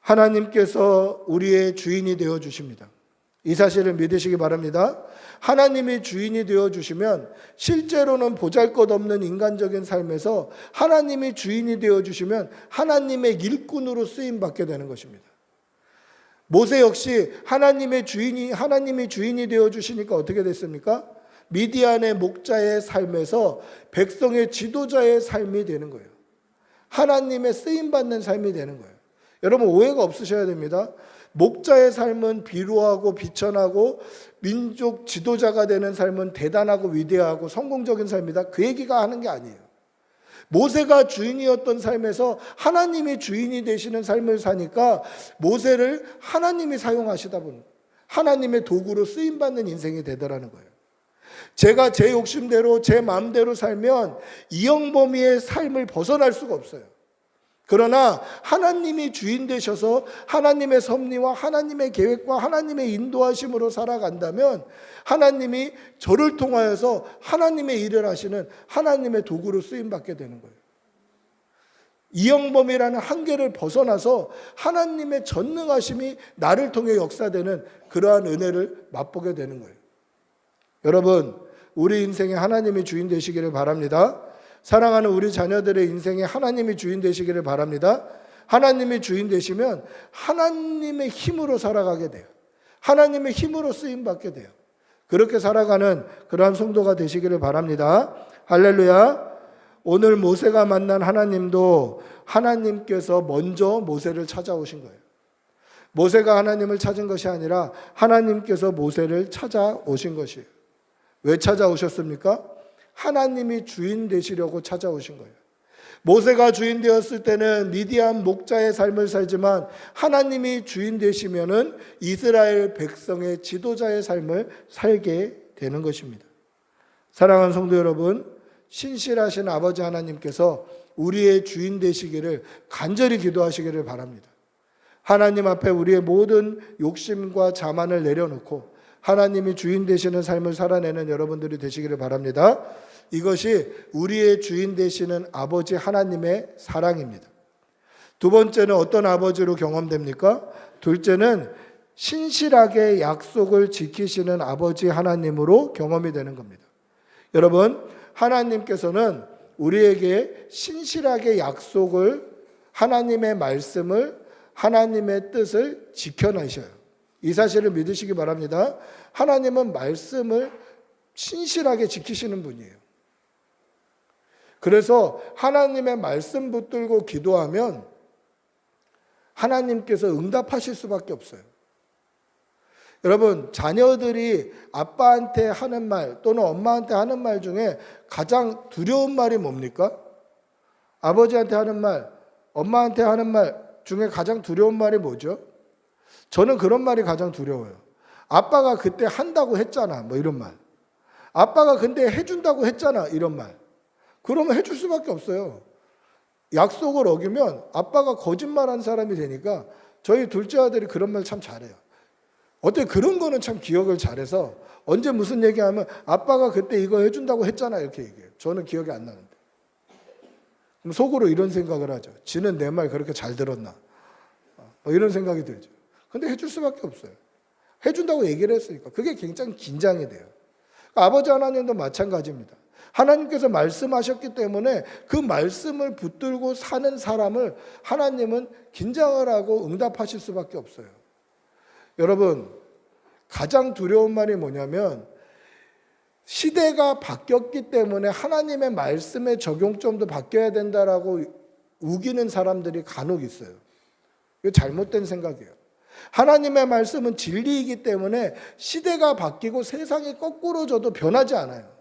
하나님께서 우리의 주인이 되어 주십니다. 이 사실을 믿으시기 바랍니다. 하나님이 주인이 되어주시면 실제로는 보잘것없는 인간적인 삶에서 하나님이 주인이 되어주시면 하나님의 일꾼으로 쓰임받게 되는 것입니다. 모세 역시 하나님이 주인이 되어주시니까 어떻게 됐습니까? 미디안의 목자의 삶에서 백성의 지도자의 삶이 되는 거예요. 하나님의 쓰임받는 삶이 되는 거예요. 여러분 오해가 없으셔야 됩니다. 목자의 삶은 비루하고 비천하고 민족 지도자가 되는 삶은 대단하고 위대하고 성공적인 삶이다. 그 얘기가 하는 게 아니에요. 모세가 주인이었던 삶에서 하나님이 주인이 되시는 삶을 사니까 모세를 하나님이 사용하시다 보니 하나님의 도구로 쓰임받는 인생이 되더라는 거예요. 제가 제 욕심대로 제 마음대로 살면 이영범이의 삶을 벗어날 수가 없어요. 그러나 하나님이 주인 되셔서 하나님의 섭리와 하나님의 계획과 하나님의 인도하심으로 살아간다면 하나님이 저를 통하여서 하나님의 일을 하시는 하나님의 도구로 쓰임받게 되는 거예요. 이영범이라는 한계를 벗어나서 하나님의 전능하심이 나를 통해 역사되는 그러한 은혜를 맛보게 되는 거예요. 여러분, 우리 인생에 하나님이 주인 되시기를 바랍니다. 사랑하는 우리 자녀들의 인생에 하나님이 주인 되시기를 바랍니다. 하나님이 주인 되시면 하나님의 힘으로 살아가게 돼요. 하나님의 힘으로 쓰임받게 돼요. 그렇게 살아가는 그러한 성도가 되시기를 바랍니다. 할렐루야. 오늘 모세가 만난 하나님도 하나님께서 먼저 모세를 찾아오신 거예요. 모세가 하나님을 찾은 것이 아니라 하나님께서 모세를 찾아오신 것이에요. 왜 찾아오셨습니까? 하나님이 주인 되시려고 찾아오신 거예요. 모세가 주인 되었을 때는 미디안 목자의 삶을 살지만 하나님이 주인 되시면은 이스라엘 백성의 지도자의 삶을 살게 되는 것입니다. 사랑하는 성도 여러분, 신실하신 아버지 하나님께서 우리의 주인 되시기를 간절히 기도하시기를 바랍니다. 하나님 앞에 우리의 모든 욕심과 자만을 내려놓고 하나님이 주인 되시는 삶을 살아내는 여러분들이 되시기를 바랍니다. 이것이 우리의 주인 되시는 아버지 하나님의 사랑입니다. 두 번째는 어떤 아버지로 경험됩니까? 둘째는 신실하게 약속을 지키시는 아버지 하나님으로 경험이 되는 겁니다. 여러분, 하나님께서는 우리에게 신실하게 약속을, 하나님의 말씀을, 하나님의 뜻을 지켜내셔요. 이 사실을 믿으시기 바랍니다. 하나님은 말씀을 신실하게 지키시는 분이에요. 그래서 하나님의 말씀 붙들고 기도하면 하나님께서 응답하실 수밖에 없어요. 여러분, 자녀들이 아빠한테 하는 말 또는 엄마한테 하는 말 중에 가장 두려운 말이 뭡니까? 아버지한테 하는 말, 엄마한테 하는 말 중에 가장 두려운 말이 뭐죠? 저는 그런 말이 가장 두려워요. 아빠가 그때 한다고 했잖아, 뭐 이런 말. 아빠가 근데 해준다고 했잖아, 이런 말. 그러면 해줄 수밖에 없어요. 약속을 어기면 아빠가 거짓말한 사람이 되니까 저희 둘째 아들이 그런 말 참 잘해요. 어때 그런 거는 참 기억을 잘해서 언제 무슨 얘기하면 아빠가 그때 이거 해준다고 했잖아 이렇게 얘기해요. 저는 기억이 안 나는데. 그럼 속으로 이런 생각을 하죠. 지는 내 말 그렇게 잘 들었나? 뭐 이런 생각이 들죠. 근데 해줄 수밖에 없어요. 해준다고 얘기를 했으니까. 그게 굉장히 긴장이 돼요. 아버지 하나님도 마찬가지입니다. 하나님께서 말씀하셨기 때문에 그 말씀을 붙들고 사는 사람을 하나님은 긴장을 하고 응답하실 수밖에 없어요. 여러분, 가장 두려운 말이 뭐냐면 시대가 바뀌었기 때문에 하나님의 말씀의 적용점도 바뀌어야 된다라고 우기는 사람들이 간혹 있어요. 이거 잘못된 생각이에요. 하나님의 말씀은 진리이기 때문에 시대가 바뀌고 세상이 거꾸로져도 변하지 않아요.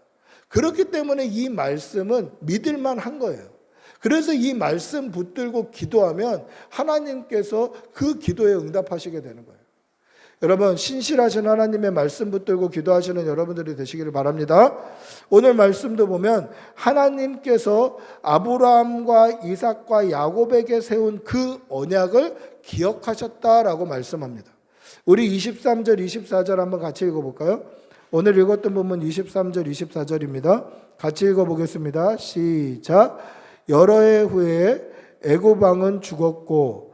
그렇기 때문에 이 말씀은 믿을만 한 거예요. 그래서 이 말씀 붙들고 기도하면 하나님께서 그 기도에 응답하시게 되는 거예요. 여러분, 신실하신 하나님의 말씀 붙들고 기도하시는 여러분들이 되시기를 바랍니다. 오늘 말씀도 보면 하나님께서 아브라함과 이삭과 야곱에게 세운 그 언약을 기억하셨다라고 말씀합니다. 우리 23절, 24절 한번 같이 읽어볼까요? 오늘 읽었던 부분 23절, 24절입니다. 같이 읽어보겠습니다. 시작. 여러 해 후에 애굽 왕은 죽었고,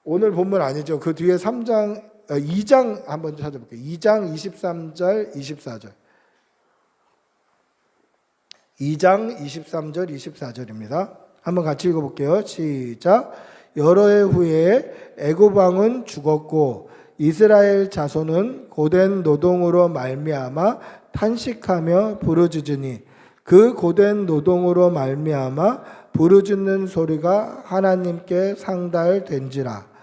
오늘 본문 아니죠. 그 뒤에 2장 한번 찾아볼게요. 2장 23절, 24절. 2장 23절, 24절입니다. 한번 같이 읽어볼게요. 시작. 여러 해 후에 애굽 왕은 죽었고 이스라엘 자손은 고된 노동으로 말미암아 탄식하며 부르짖으니 그 고된 노동으로 말미암아 부르짖는 소리가 하나님께 상달된지라.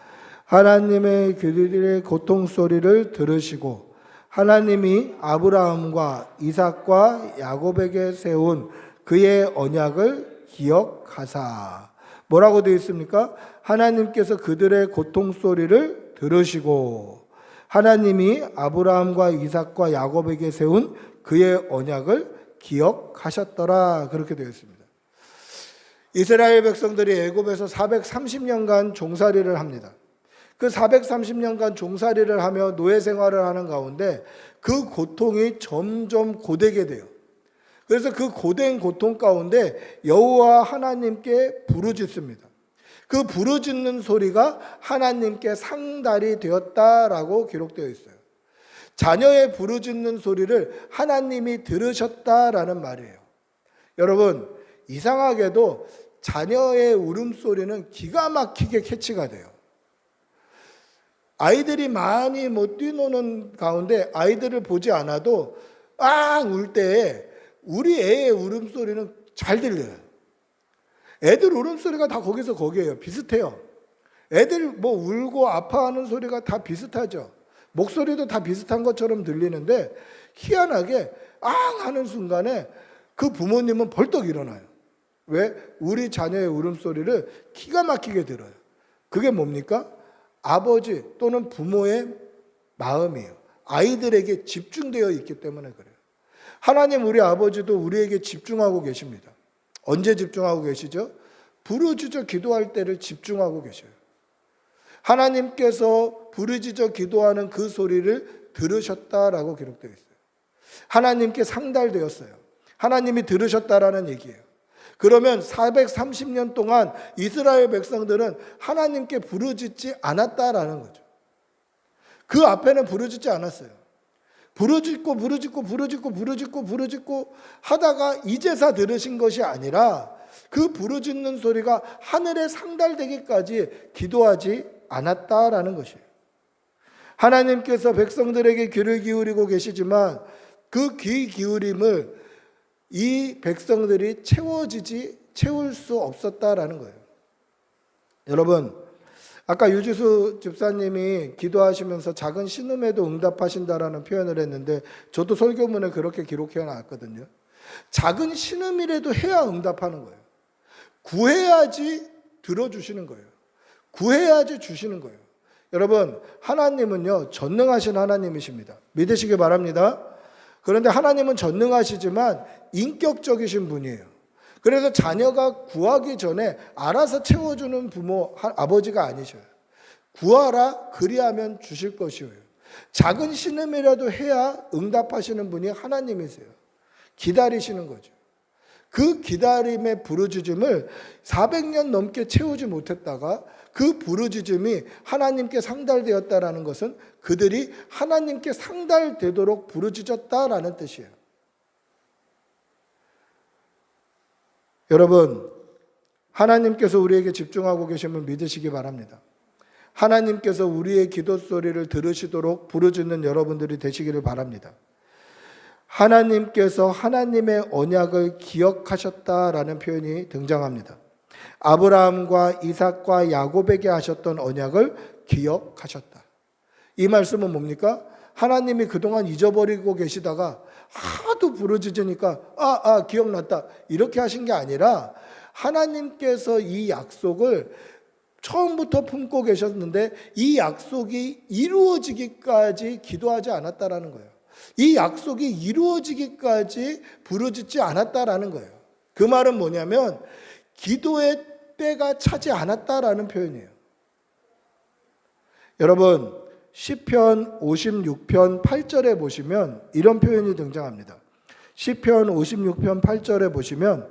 하나님의 그들의 고통 소리를 들으시고 하나님이 아브라함과 이삭과 야곱에게 세운 그의 언약을 기억하사. 뭐라고 되어 있습니까? 하나님께서 그들의 고통 소리를 들으시고 하나님이 아브라함과 이삭과 야곱에게 세운 그의 언약을 기억하셨더라. 그렇게 되어 있습니다. 이스라엘 백성들이 애굽에서 430년간 종살이를 합니다. 그 430년간 종살이를 하며 노예 생활을 하는 가운데 그 고통이 점점 고되게 돼요. 그래서 그 고된 고통 가운데 여호와 하나님께 부르짖습니다. 그 부르짖는 소리가 하나님께 상달이 되었다라고 기록되어 있어요. 자녀의 부르짖는 소리를 하나님이 들으셨다라는 말이에요. 여러분, 이상하게도 자녀의 울음소리는 기가 막히게 캐치가 돼요. 아이들이 많이 뛰노는 가운데 아이들을 보지 않아도 울 때 우리 애의 울음소리는 잘 들려요. 애들 울음소리가 다 거기에요. 비슷해요. 애들 울고 아파하는 소리가 다 비슷하죠. 목소리도 다 비슷한 것처럼 들리는데 희한하게 하는 순간에 그 부모님은 벌떡 일어나요. 왜? 우리 자녀의 울음소리를 기가 막히게 들어요. 그게 뭡니까? 아버지 또는 부모의 마음이에요. 아이들에게 집중되어 있기 때문에 그래요. 하나님 우리 아버지도 우리에게 집중하고 계십니다. 언제 집중하고 계시죠? 부르짖어 기도할 때를 집중하고 계셔요. 하나님께서 부르짖어 기도하는 그 소리를 들으셨다라고 기록되어 있어요. 하나님께 상달되었어요. 하나님이 들으셨다라는 얘기예요. 그러면 430년 동안 이스라엘 백성들은 하나님께 부르짖지 않았다라는 거죠. 그 앞에는 부르짖지 않았어요. 부르짖고 하다가 이제서 들으신 것이 아니라 그 부르짖는 소리가 하늘에 상달되기까지 기도하지 않았다라는 것이에요. 하나님께서 백성들에게 귀를 기울이고 계시지만 그 귀 기울임을 이 백성들이 채울 수 없었다라는 거예요. 여러분, 아까 유지수 집사님이 기도하시면서 작은 신음에도 응답하신다라는 표현을 했는데 저도 설교문에 그렇게 기록해 놨거든요. 작은 신음이라도 해야 응답하는 거예요. 구해야지 들어주시는 거예요. 구해야지 주시는 거예요. 여러분, 하나님은요 전능하신 하나님이십니다. 믿으시기 바랍니다. 그런데 하나님은 전능하시지만 인격적이신 분이에요. 그래서 자녀가 구하기 전에 알아서 채워주는 부모, 아버지가 아니셔요. 구하라 그리하면 주실 것이에요. 작은 신음이라도 해야 응답하시는 분이 하나님이세요. 기다리시는 거죠. 그 기다림의 부르짖음을 400년 넘게 채우지 못했다가 그 부르짖음이 하나님께 상달되었다라는 것은 그들이 하나님께 상달되도록 부르짖었다라는 뜻이에요. 여러분, 하나님께서 우리에게 집중하고 계심을 믿으시기 바랍니다. 하나님께서 우리의 기도 소리를 들으시도록 부르짖는 여러분들이 되시기를 바랍니다. 하나님께서 하나님의 언약을 기억하셨다라는 표현이 등장합니다. 아브라함과 이삭과 야곱에게 하셨던 언약을 기억하셨다. 이 말씀은 뭡니까? 하나님이 그동안 잊어버리고 계시다가 하도 부르짖으니까 기억났다 이렇게 하신 게 아니라 하나님께서 이 약속을 처음부터 품고 계셨는데 이 약속이 이루어지기까지 기도하지 않았다라는 거예요. 이 약속이 이루어지기까지 부르짖지 않았다라는 거예요. 그 말은 뭐냐면 기도의 때가 차지 않았다라는 표현이에요. 여러분, 시편 56편 8절에 보시면 이런 표현이 등장합니다. 시편 56편 8절에 보시면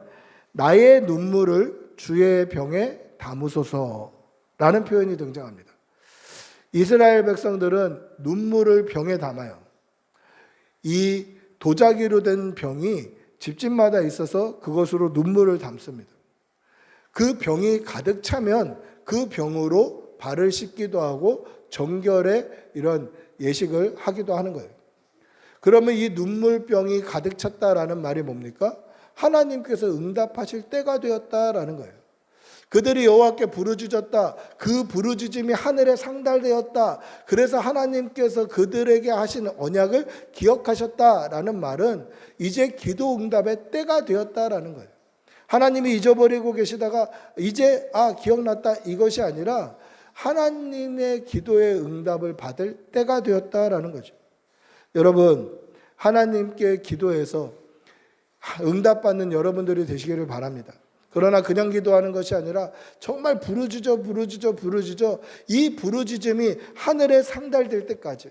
나의 눈물을 주의 병에 담으소서라는 표현이 등장합니다. 이스라엘 백성들은 눈물을 병에 담아요. 이 도자기로 된 병이 집집마다 있어서 그것으로 눈물을 담습니다. 그 병이 가득 차면 그 병으로 발을 씻기도 하고 정결의 이런 예식을 하기도 하는 거예요. 그러면 이 눈물병이 가득 찼다라는 말이 뭡니까? 하나님께서 응답하실 때가 되었다라는 거예요. 그들이 여호와께 부르짖었다. 그 부르짖음이 하늘에 상달되었다. 그래서 하나님께서 그들에게 하신 언약을 기억하셨다라는 말은 이제 기도 응답의 때가 되었다라는 거예요. 하나님이 잊어버리고 계시다가 이제 기억났다 이것이 아니라 하나님의 기도의 응답을 받을 때가 되었다라는 거죠. 여러분, 하나님께 기도해서 응답받는 여러분들이 되시기를 바랍니다. 그러나 그냥 기도하는 것이 아니라 정말 부르짖어 이 부르짖음이 하늘에 상달될 때까지,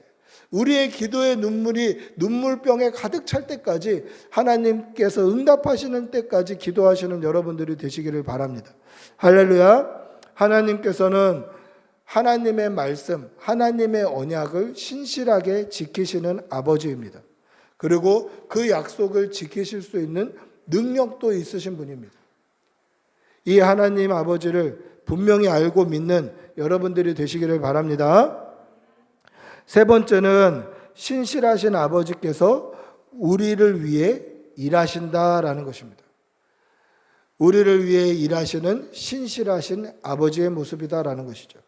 우리의 기도의 눈물이 눈물병에 가득 찰 때까지, 하나님께서 응답하시는 때까지 기도하시는 여러분들이 되시기를 바랍니다. 할렐루야. 하나님께서는 하나님의 말씀, 하나님의 언약을 신실하게 지키시는 아버지입니다. 그리고 그 약속을 지키실 수 있는 능력도 있으신 분입니다. 이 하나님 아버지를 분명히 알고 믿는 여러분들이 되시기를 바랍니다. 세 번째는 신실하신 아버지께서 우리를 위해 일하신다라는 것입니다. 우리를 위해 일하시는 신실하신 아버지의 모습이다라는 것이죠.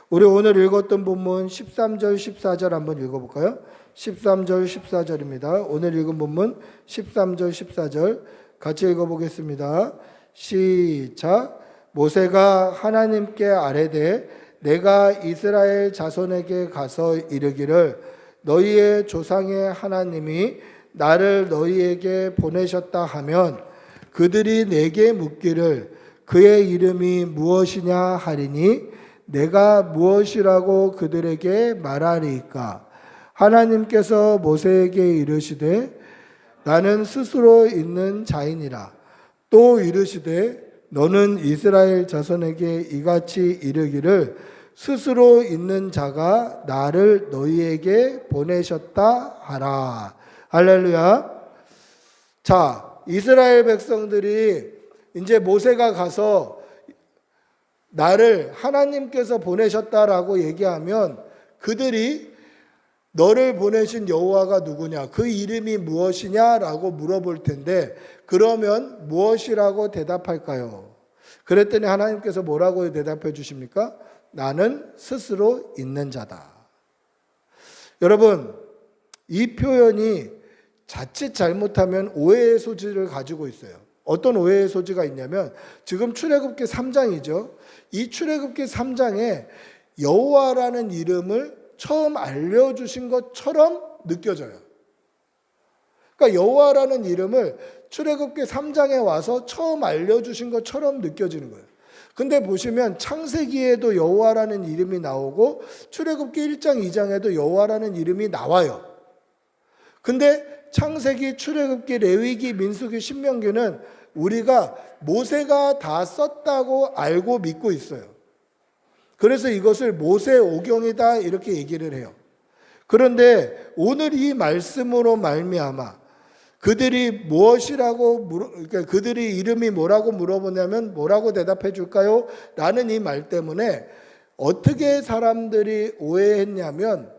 우리 오늘 읽었던 본문 13절 14절 한번 읽어볼까요? 13절 14절입니다. 오늘 읽은 본문 13절 14절 같이 읽어보겠습니다. 시작. 모세가 하나님께 아뢰되 내가 이스라엘 자손에게 가서 이르기를 너희의 조상의 하나님이 나를 너희에게 보내셨다 하면 그들이 내게 묻기를 그의 이름이 무엇이냐 하리니 내가 무엇이라고 그들에게 말하리이까. 하나님께서 모세에게 이르시되 나는 스스로 있는 자이니라. 또 이르시되 너는 이스라엘 자손에게 이같이 이르기를 스스로 있는 자가 나를 너희에게 보내셨다 하라. 할렐루야. 자, 이스라엘 백성들이 이제 모세가 가서 나를 하나님께서 보내셨다라고 얘기하면 그들이 너를 보내신 여호와가 누구냐, 그 이름이 무엇이냐라고 물어볼 텐데 그러면 무엇이라고 대답할까요? 그랬더니 하나님께서 뭐라고 대답해 주십니까? 나는 스스로 있는 자다. 여러분, 이 표현이 자칫 잘못하면 오해의 소지를 가지고 있어요. 어떤 오해의 소지가 있냐면 지금 출애굽기 3장이죠. 이 출애굽기 3장에 여호와라는 이름을 처음 알려주신 것처럼 느껴져요. 그러니까 여호와라는 이름을 출애굽기 3장에 와서 처음 알려주신 것처럼 느껴지는 거예요. 근데 보시면 창세기에도 여호와라는 이름이 나오고 출애굽기 1장 2장에도 여호와라는 이름이 나와요. 근데 창세기, 출애굽기, 레위기, 민수기, 신명기는 우리가 모세가 다 썼다고 알고 믿고 있어요. 그래서 이것을 모세 오경이다 이렇게 얘기를 해요. 그런데 오늘 이 말씀으로 말미암아 그들이 무엇이라고 그러니까 그들이 이름이 뭐라고 물어보냐면 뭐라고 대답해 줄까요? 라는 이 말 때문에 어떻게 사람들이 오해했냐면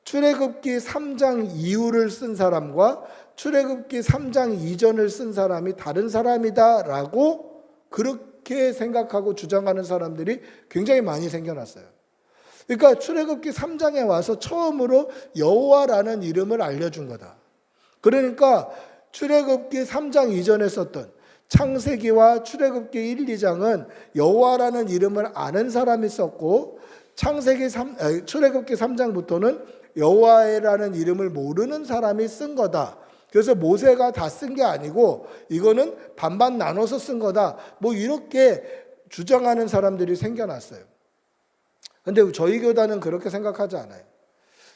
출애굽기 3장 이후를 쓴 사람과 출애굽기 3장 이전을 쓴 사람이 다른 사람이다라고 그렇게 생각하고 주장하는 사람들이 굉장히 많이 생겨났어요. 그러니까 출애굽기 3장에 와서 처음으로 여호와라는 이름을 알려준 거다. 그러니까 출애굽기 3장 이전에 썼던 창세기와 출애굽기 1, 2장은 여호와라는 이름을 아는 사람이 썼고 출애굽기 3장부터는 여호와라는 이름을 모르는 사람이 쓴 거다. 그래서 모세가 다 쓴 게 아니고 이거는 반반 나눠서 쓴 거다. 뭐 이렇게 주장하는 사람들이 생겨났어요. 근데 저희 교단은 그렇게 생각하지 않아요.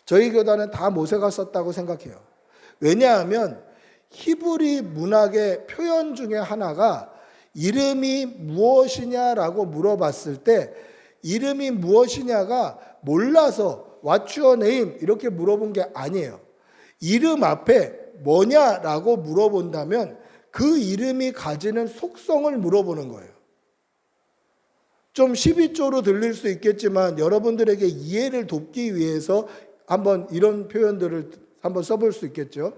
저희 교단은 다 모세가 썼다고 생각해요. 왜냐하면 히브리 문학의 표현 중에 하나가 이름이 무엇이냐라고 물어봤을 때 이름이 무엇이냐가 몰라서 What's your name? 이렇게 물어본 게 아니에요. 이름 앞에 뭐냐라고 물어본다면 그 이름이 가지는 속성을 물어보는 거예요. 좀 12조로 들릴 수 있겠지만 여러분들에게 이해를 돕기 위해서 한번 이런 표현들을 한번 써볼 수 있겠죠.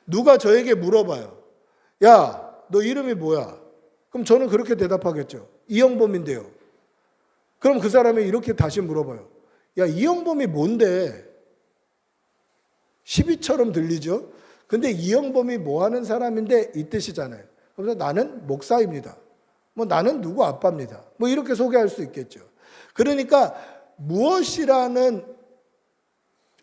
누가 저에게 물어봐요. 야, 너 이름이 뭐야? 그럼 저는 그렇게 대답하겠죠. 이영범인데요. 그럼 그 사람이 이렇게 다시 물어봐요. 야, 이영범이 뭔데? 시비처럼 들리죠? 근데 이영범이 뭐 하는 사람인데 이 뜻이잖아요. 그래서 나는 목사입니다. 뭐 나는 누구 아빠입니다. 뭐 이렇게 소개할 수 있겠죠. 그러니까 무엇이라는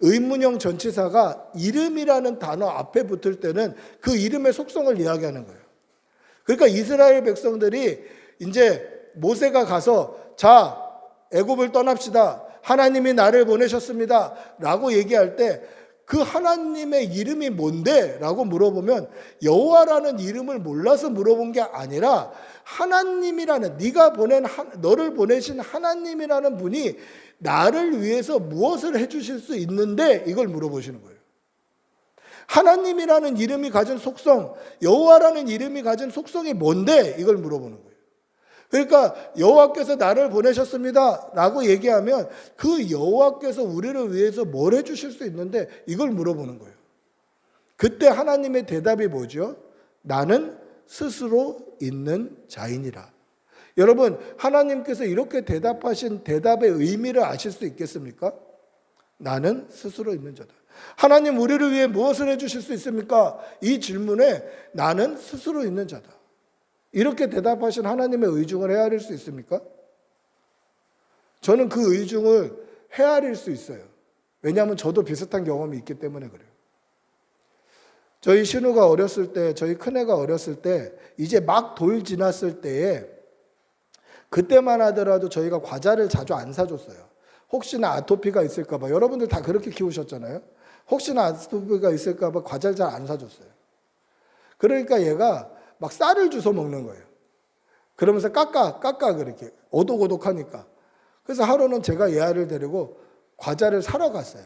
의문형 전치사가 이름이라는 단어 앞에 붙을 때는 그 이름의 속성을 이야기하는 거예요. 그러니까 이스라엘 백성들이 이제 모세가 가서 자, 애굽을 떠납시다. 하나님이 나를 보내셨습니다. 라고 얘기할 때 그 하나님의 이름이 뭔데? 라고 물어보면 여호와라는 이름을 몰라서 물어본 게 아니라 하나님이라는 너를 보내신 하나님이라는 분이 나를 위해서 무엇을 해주실 수 있는데 이걸 물어보시는 거예요. 하나님이라는 이름이 가진 속성, 여호와라는 이름이 가진 속성이 뭔데? 이걸 물어보는 거예요. 그러니까 여호와께서 나를 보내셨습니다 라고 얘기하면 그 여호와께서 우리를 위해서 뭘 해주실 수 있는데 이걸 물어보는 거예요. 그때 하나님의 대답이 뭐죠? 나는 스스로 있는 자이니라. 여러분, 하나님께서 이렇게 대답하신 대답의 의미를 아실 수 있겠습니까? 나는 스스로 있는 자다. 하나님 우리를 위해 무엇을 해주실 수 있습니까? 이 질문에 나는 스스로 있는 자다. 이렇게 대답하신 하나님의 의중을 헤아릴 수 있습니까? 저는 그 의중을 헤아릴 수 있어요. 왜냐하면 저도 비슷한 경험이 있기 때문에 그래요. 저희 신우가 어렸을 때, 저희 큰애가 어렸을 때, 이제 막 돌 지났을 때에 그때만 하더라도 저희가 과자를 자주 안 사줬어요. 혹시나 아토피가 있을까 봐. 여러분들 다 그렇게 키우셨잖아요. 혹시나 아토피가 있을까 봐 과자를 잘 안 사줬어요. 그러니까 얘가 막 쌀을 주워 먹는 거예요. 그러면서 깎아 그렇게 오독오독하니까. 그래서 하루는 제가 얘를 데리고 과자를 사러 갔어요.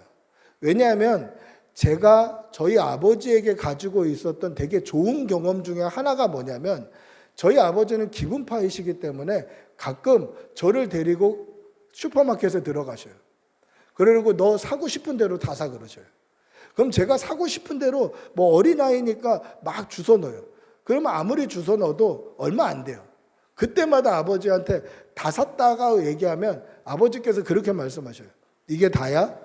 왜냐하면 제가 저희 아버지에게 가지고 있었던 되게 좋은 경험 중에 하나가 뭐냐면 저희 아버지는 기분파이시기 때문에 가끔 저를 데리고 슈퍼마켓에 들어가셔요. 그리고 너 사고 싶은 대로 다 사 그러셔요. 그럼 제가 사고 싶은 대로 뭐 어린아이니까 막 주워 넣어요. 그러면 아무리 주워 넣어도 얼마 안 돼요. 그때마다 아버지한테 다 샀다가 얘기하면 아버지께서 그렇게 말씀하셔요. 이게 다야?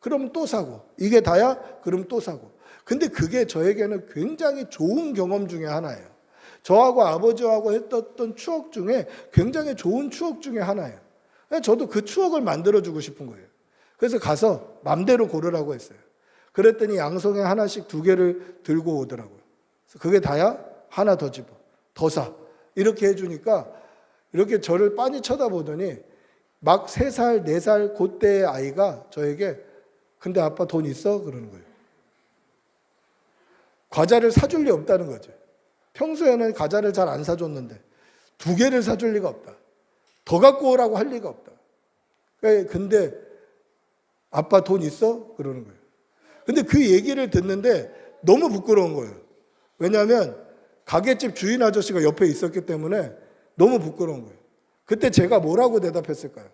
그럼 또 사고. 이게 다야? 그럼 또 사고. 근데 그게 저에게는 굉장히 좋은 경험 중에 하나예요. 저하고 아버지하고 했던 추억 중에 굉장히 좋은 추억 중에 하나예요. 저도 그 추억을 만들어주고 싶은 거예요. 그래서 가서 맘대로 고르라고 했어요. 그랬더니 양송에 하나씩 2개를 들고 오더라고요. 그게 다야? 하나 더 집어. 더 사. 이렇게 해주니까 이렇게 저를 빤히 쳐다보더니 막 3살, 4살 그때의 아이가 저에게 근데 아빠 돈 있어? 그러는 거예요. 과자를 사줄 리 없다는 거죠. 평소에는 과자를 잘 안 사줬는데 2개를 사줄 리가 없다. 더 갖고 오라고 할 리가 없다. 근데 아빠 돈 있어? 그러는 거예요. 근데 그 얘기를 듣는데 너무 부끄러운 거예요. 왜냐하면 가게집 주인 아저씨가 옆에 있었기 때문에 너무 부끄러운 거예요. 그때 제가 뭐라고 대답했을까요?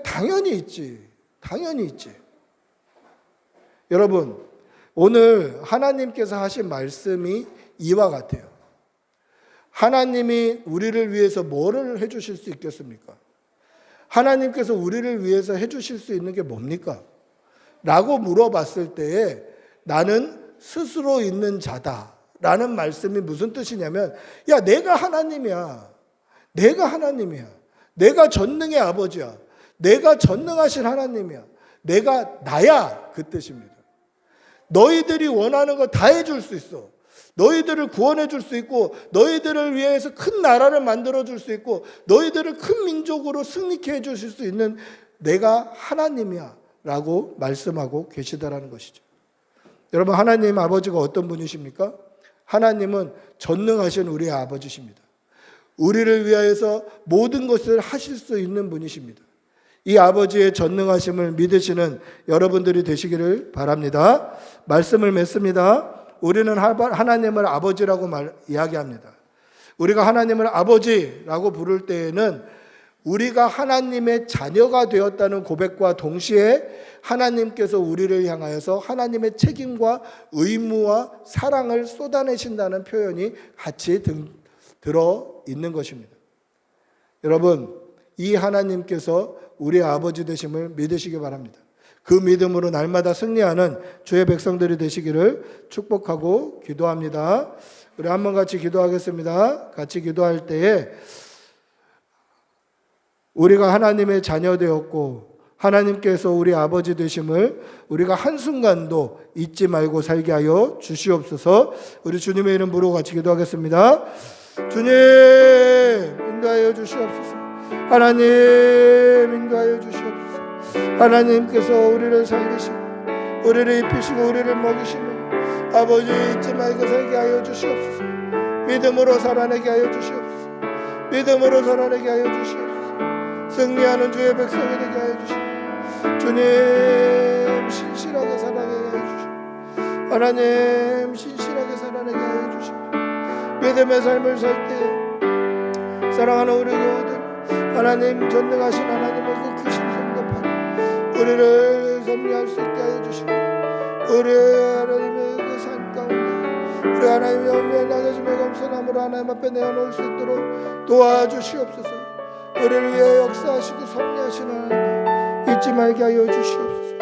당연히 있지. 당연히 있지. 여러분, 오늘 하나님께서 하신 말씀이 이와 같아요. 하나님이 우리를 위해서 뭐를 해주실 수 있겠습니까? 하나님께서 우리를 위해서 해주실 수 있는 게 뭡니까? 라고 물어봤을 때에 나는 스스로 있는 자다 라는 말씀이 무슨 뜻이냐면 야, 내가 하나님이야. 내가 하나님이야. 내가 전능의 아버지야. 내가 전능하신 하나님이야. 내가 나야. 그 뜻입니다. 너희들이 원하는 거 다 해줄 수 있어. 너희들을 구원해 줄 수 있고 너희들을 위해서 큰 나라를 만들어 줄 수 있고 너희들을 큰 민족으로 승리케 해 주실 수 있는 내가 하나님이야 라고 말씀하고 계시다라는 것이죠. 여러분, 하나님 아버지가 어떤 분이십니까? 하나님은 전능하신 우리의 아버지십니다. 우리를 위하여서 모든 것을 하실 수 있는 분이십니다. 이 아버지의 전능하심을 믿으시는 여러분들이 되시기를 바랍니다. 말씀을 맺습니다. 우리는 하나님을 아버지라고 이야기합니다. 우리가 하나님을 아버지라고 부를 때에는 우리가 하나님의 자녀가 되었다는 고백과 동시에 하나님께서 우리를 향하여서 하나님의 책임과 의무와 사랑을 쏟아내신다는 표현이 같이 들어 있는 것입니다. 여러분, 이 하나님께서 우리 아버지 되심을 믿으시기 바랍니다. 그 믿음으로 날마다 승리하는 주의 백성들이 되시기를 축복하고 기도합니다. 우리 한번 같이 기도하겠습니다. 같이 기도할 때에 우리가 하나님의 자녀 되었고 하나님께서 우리 아버지 되심을 우리가 한순간도 잊지 말고 살게 하여 주시옵소서. 우리 주님의 이름 부르고 같이 기도하겠습니다. 주님 인도하여 주시옵소서. 하나님 인도하여 주시옵소서. 하나님께서 우리를 살리시고 우리를 입히시고 우리를 먹이시며 아버지 잊지 말고 살게 하여 주시옵소서. 믿음으로 살아내게 하여 주시옵소서. 믿음으로 살아내게 하여 주시옵소서. 승리하는 주의 백성이 되게 하여 주시옵소서. 주님 신실하게 살아내게 하여 주시옵소서. 하나님 신실하게 살아내게 하여 주시옵소서. 믿음의 삶을 살 때 사랑하는 우리 교우들 하나님 전능하신 하나님의 그 크신 손과 우리를 섭리할 수 있게 하여 주시고 우리 하나님의 그 삶 가운데 우리 하나님의 엄밀한 나가짐의 검선함으로 하나님 앞에 내어놓을 수 있도록 도와주시옵소서. 우리를 위해 역사하시고 섭리하시는 하나님 잊지 말게 하여 주시옵소서.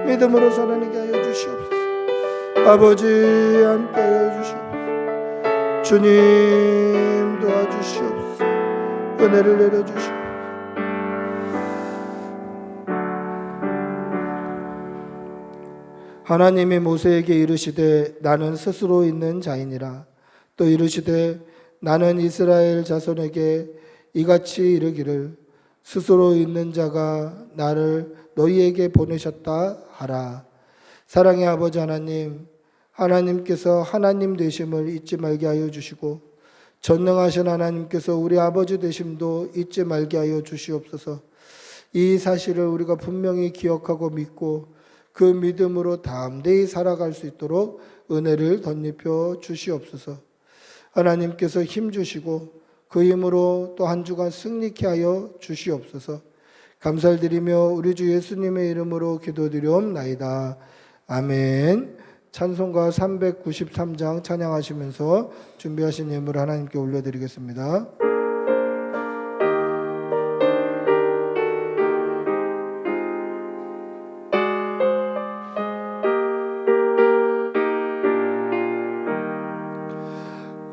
믿음으로 살아내게 하여 주시옵소서. 아버지 함께 하여 주시옵소서. 주님 도와주시옵소서. 은혜를 내려주시옵소서. 하나님이 모세에게 이르시되 나는 스스로 있는 자이니라. 또 이르시되 나는 이스라엘 자손에게 이같이 이르기를 스스로 있는 자가 나를 너희에게 보내셨다 하라. 사랑의 아버지 하나님, 하나님께서 하나님 되심을 잊지 말게 하여 주시고 전능하신 하나님께서 우리 아버지 되심도 잊지 말게 하여 주시옵소서. 이 사실을 우리가 분명히 기억하고 믿고 그 믿음으로 담대히 살아갈 수 있도록 은혜를 덧입혀 주시옵소서. 하나님께서 힘 주시고 그 힘으로 또 한 주간 승리케 하여 주시옵소서. 감사를 드리며 우리 주 예수님의 이름으로 기도드리옵나이다. 아멘. 찬송가 393장 찬양하시면서 준비하신 예물 하나님께 올려드리겠습니다.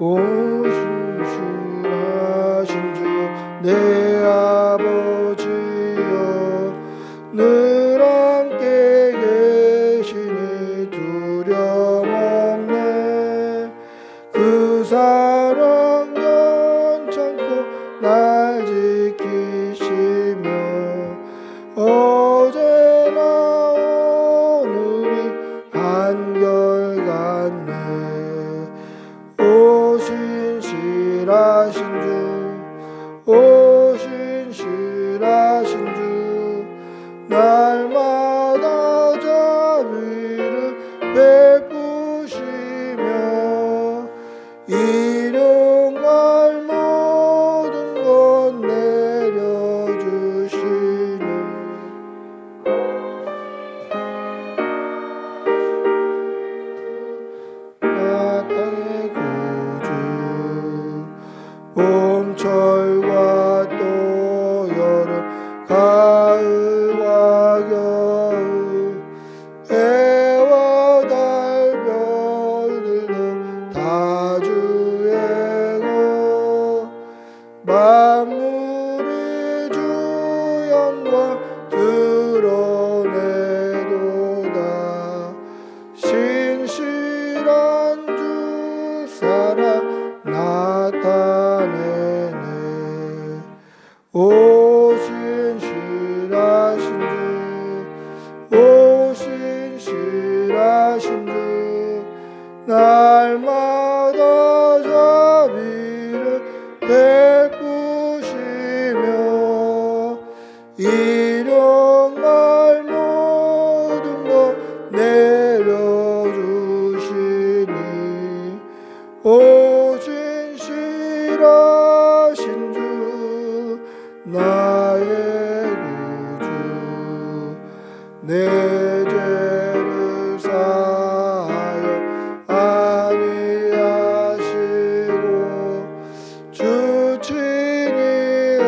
오 신실하신 주 내 아버지여 늘 함께 계시니 두려움없네. 그 사랑 연창고 날 지키시며 어제나 오늘이 한결같네. 오 신실하신 주 오 신실하신 주 날마다 자비를 베푸시며 일용할 모든 것 내려주시니 나 땅의 구주 봄철과 또 여름 가을과 겨울 해와 달 별들도 다 주의 것 만물이 주 영광 드러내도다. 신실한 주 사랑 나타내네. 오 신실하신 주 오 신실하신 주 날마다 자비를 베푸시며 일용할 모든 것 내려주시니 오 신실하신 주 나의 구주 내 죄를 사하여 아니하시고 주 친히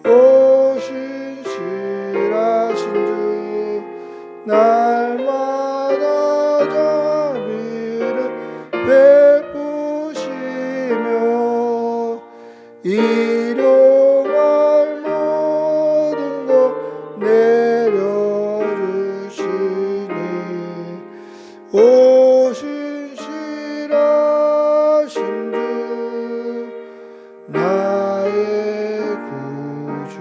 오신 실하신 주 날마다 자비를 베푸시며 일용할 모든 것 내려주시니 오신 실하신 주 나의 구주.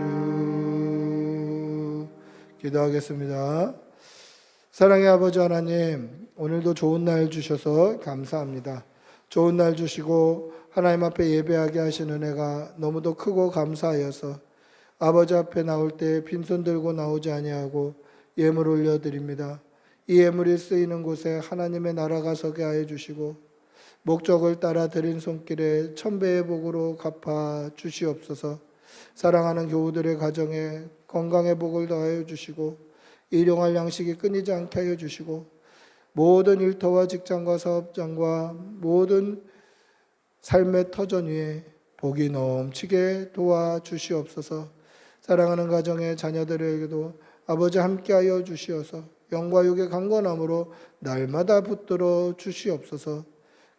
기도하겠습니다. 사랑의 아버지 하나님, 오늘도 좋은 날 주셔서 감사합니다. 좋은 날 주시고 하나님 앞에 예배하게 하신 은혜가 너무도 크고 감사하여서 아버지 앞에 나올 때 빈손 들고 나오지 아니하고 예물 올려드립니다. 이 예물이 쓰이는 곳에 하나님의 나라가 서게 하여 주시고 목적을 따라 드린 손길에 1000배의 복으로 갚아 주시옵소서. 사랑하는 교우들의 가정에 건강의 복을 더하여 주시고 일용할 양식이 끊이지 않게 하여 주시고 모든 일터와 직장과 사업장과 모든 삶의 터전 위에 복이 넘치게 도와주시옵소서. 사랑하는 가정의 자녀들에게도 아버지 함께하여 주시어서 영과 육의 강건함으로 날마다 붙들어 주시옵소서.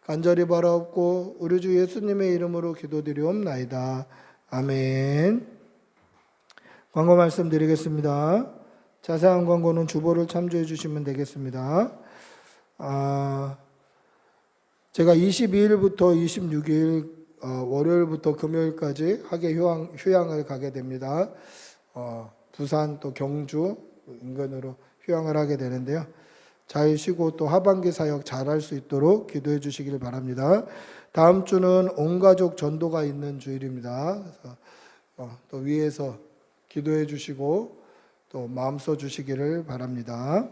간절히 바라옵고 우리 주 예수님의 이름으로 기도드리옵나이다. 아멘. 광고 말씀드리겠습니다. 자세한 광고는 주보를 참조해 주시면 되겠습니다. 제가 22일부터 26일 월요일부터 금요일까지 학예 휴양을 가게 됩니다. 부산 또 경주 인근으로 휴양을 하게 되는데요. 잘 쉬고 또 하반기 사역 잘할 수 있도록 기도해 주시길 바랍니다. 다음 주는 온 가족 전도가 있는 주일입니다. 그래서 또 위에서 기도해 주시고 또 마음 써 주시기를 바랍니다.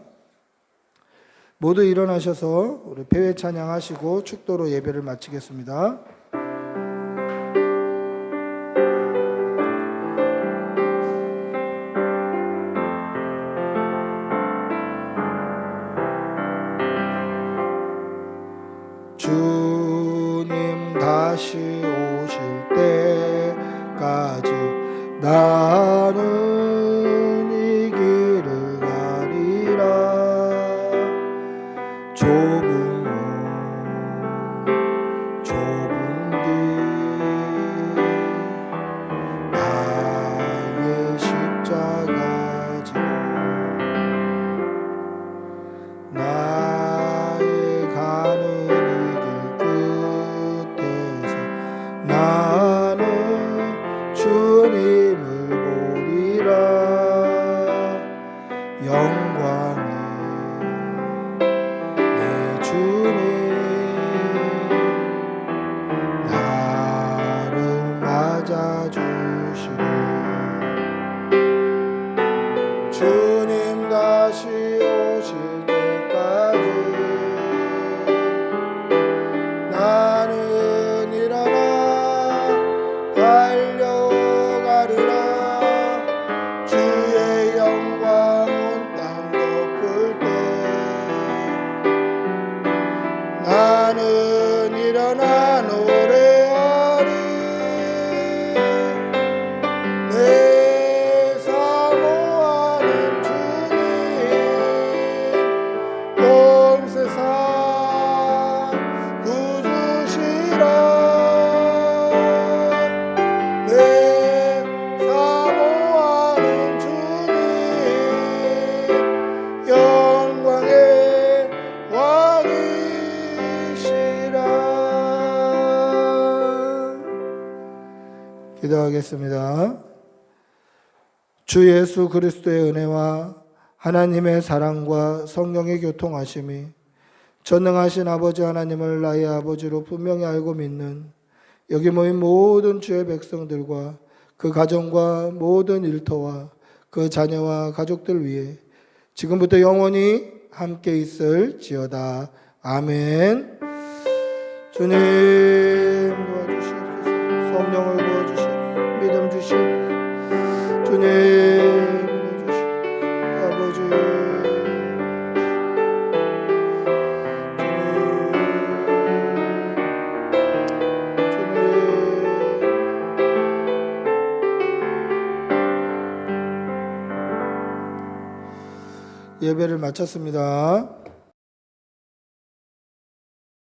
모두 일어나셔서 우리 배회 찬양하시고 축도로 예배를 마치겠습니다. 주님 다시 오실 때까지 나는 이 길을 가리라. 좁은 길 나의 십자가 지고 나의 가는 이 길 끝에서 나는 주님을 보리라. 영광의 내 주님 나를 맞아주시리. 주님 다시 오실 때까지 나는 일어나 달려가리라. 주의 영광은 땅 덮을 때 나는 일어나 노래하리. 내 사모하는 주님 온 세상 구주시라. 내 사모하는 주님 영광의 왕이시라. 기도하겠습니다. 주 예수 그리스도의 은혜와 하나님의 사랑과 성령의 교통하심이 전능하신 아버지 하나님을 나의 아버지로 분명히 알고 믿는 여기 모인 모든 주의 백성들과 그 가정과 모든 일터와 그 자녀와 가족들 위해 지금부터 영원히 함께 있을지어다. 아멘. 주님 도와주시옵소서. 성령을 부어주시옵소서. 믿음 주시옵소서. 주님 아버지 주님 예배를 마쳤습니다.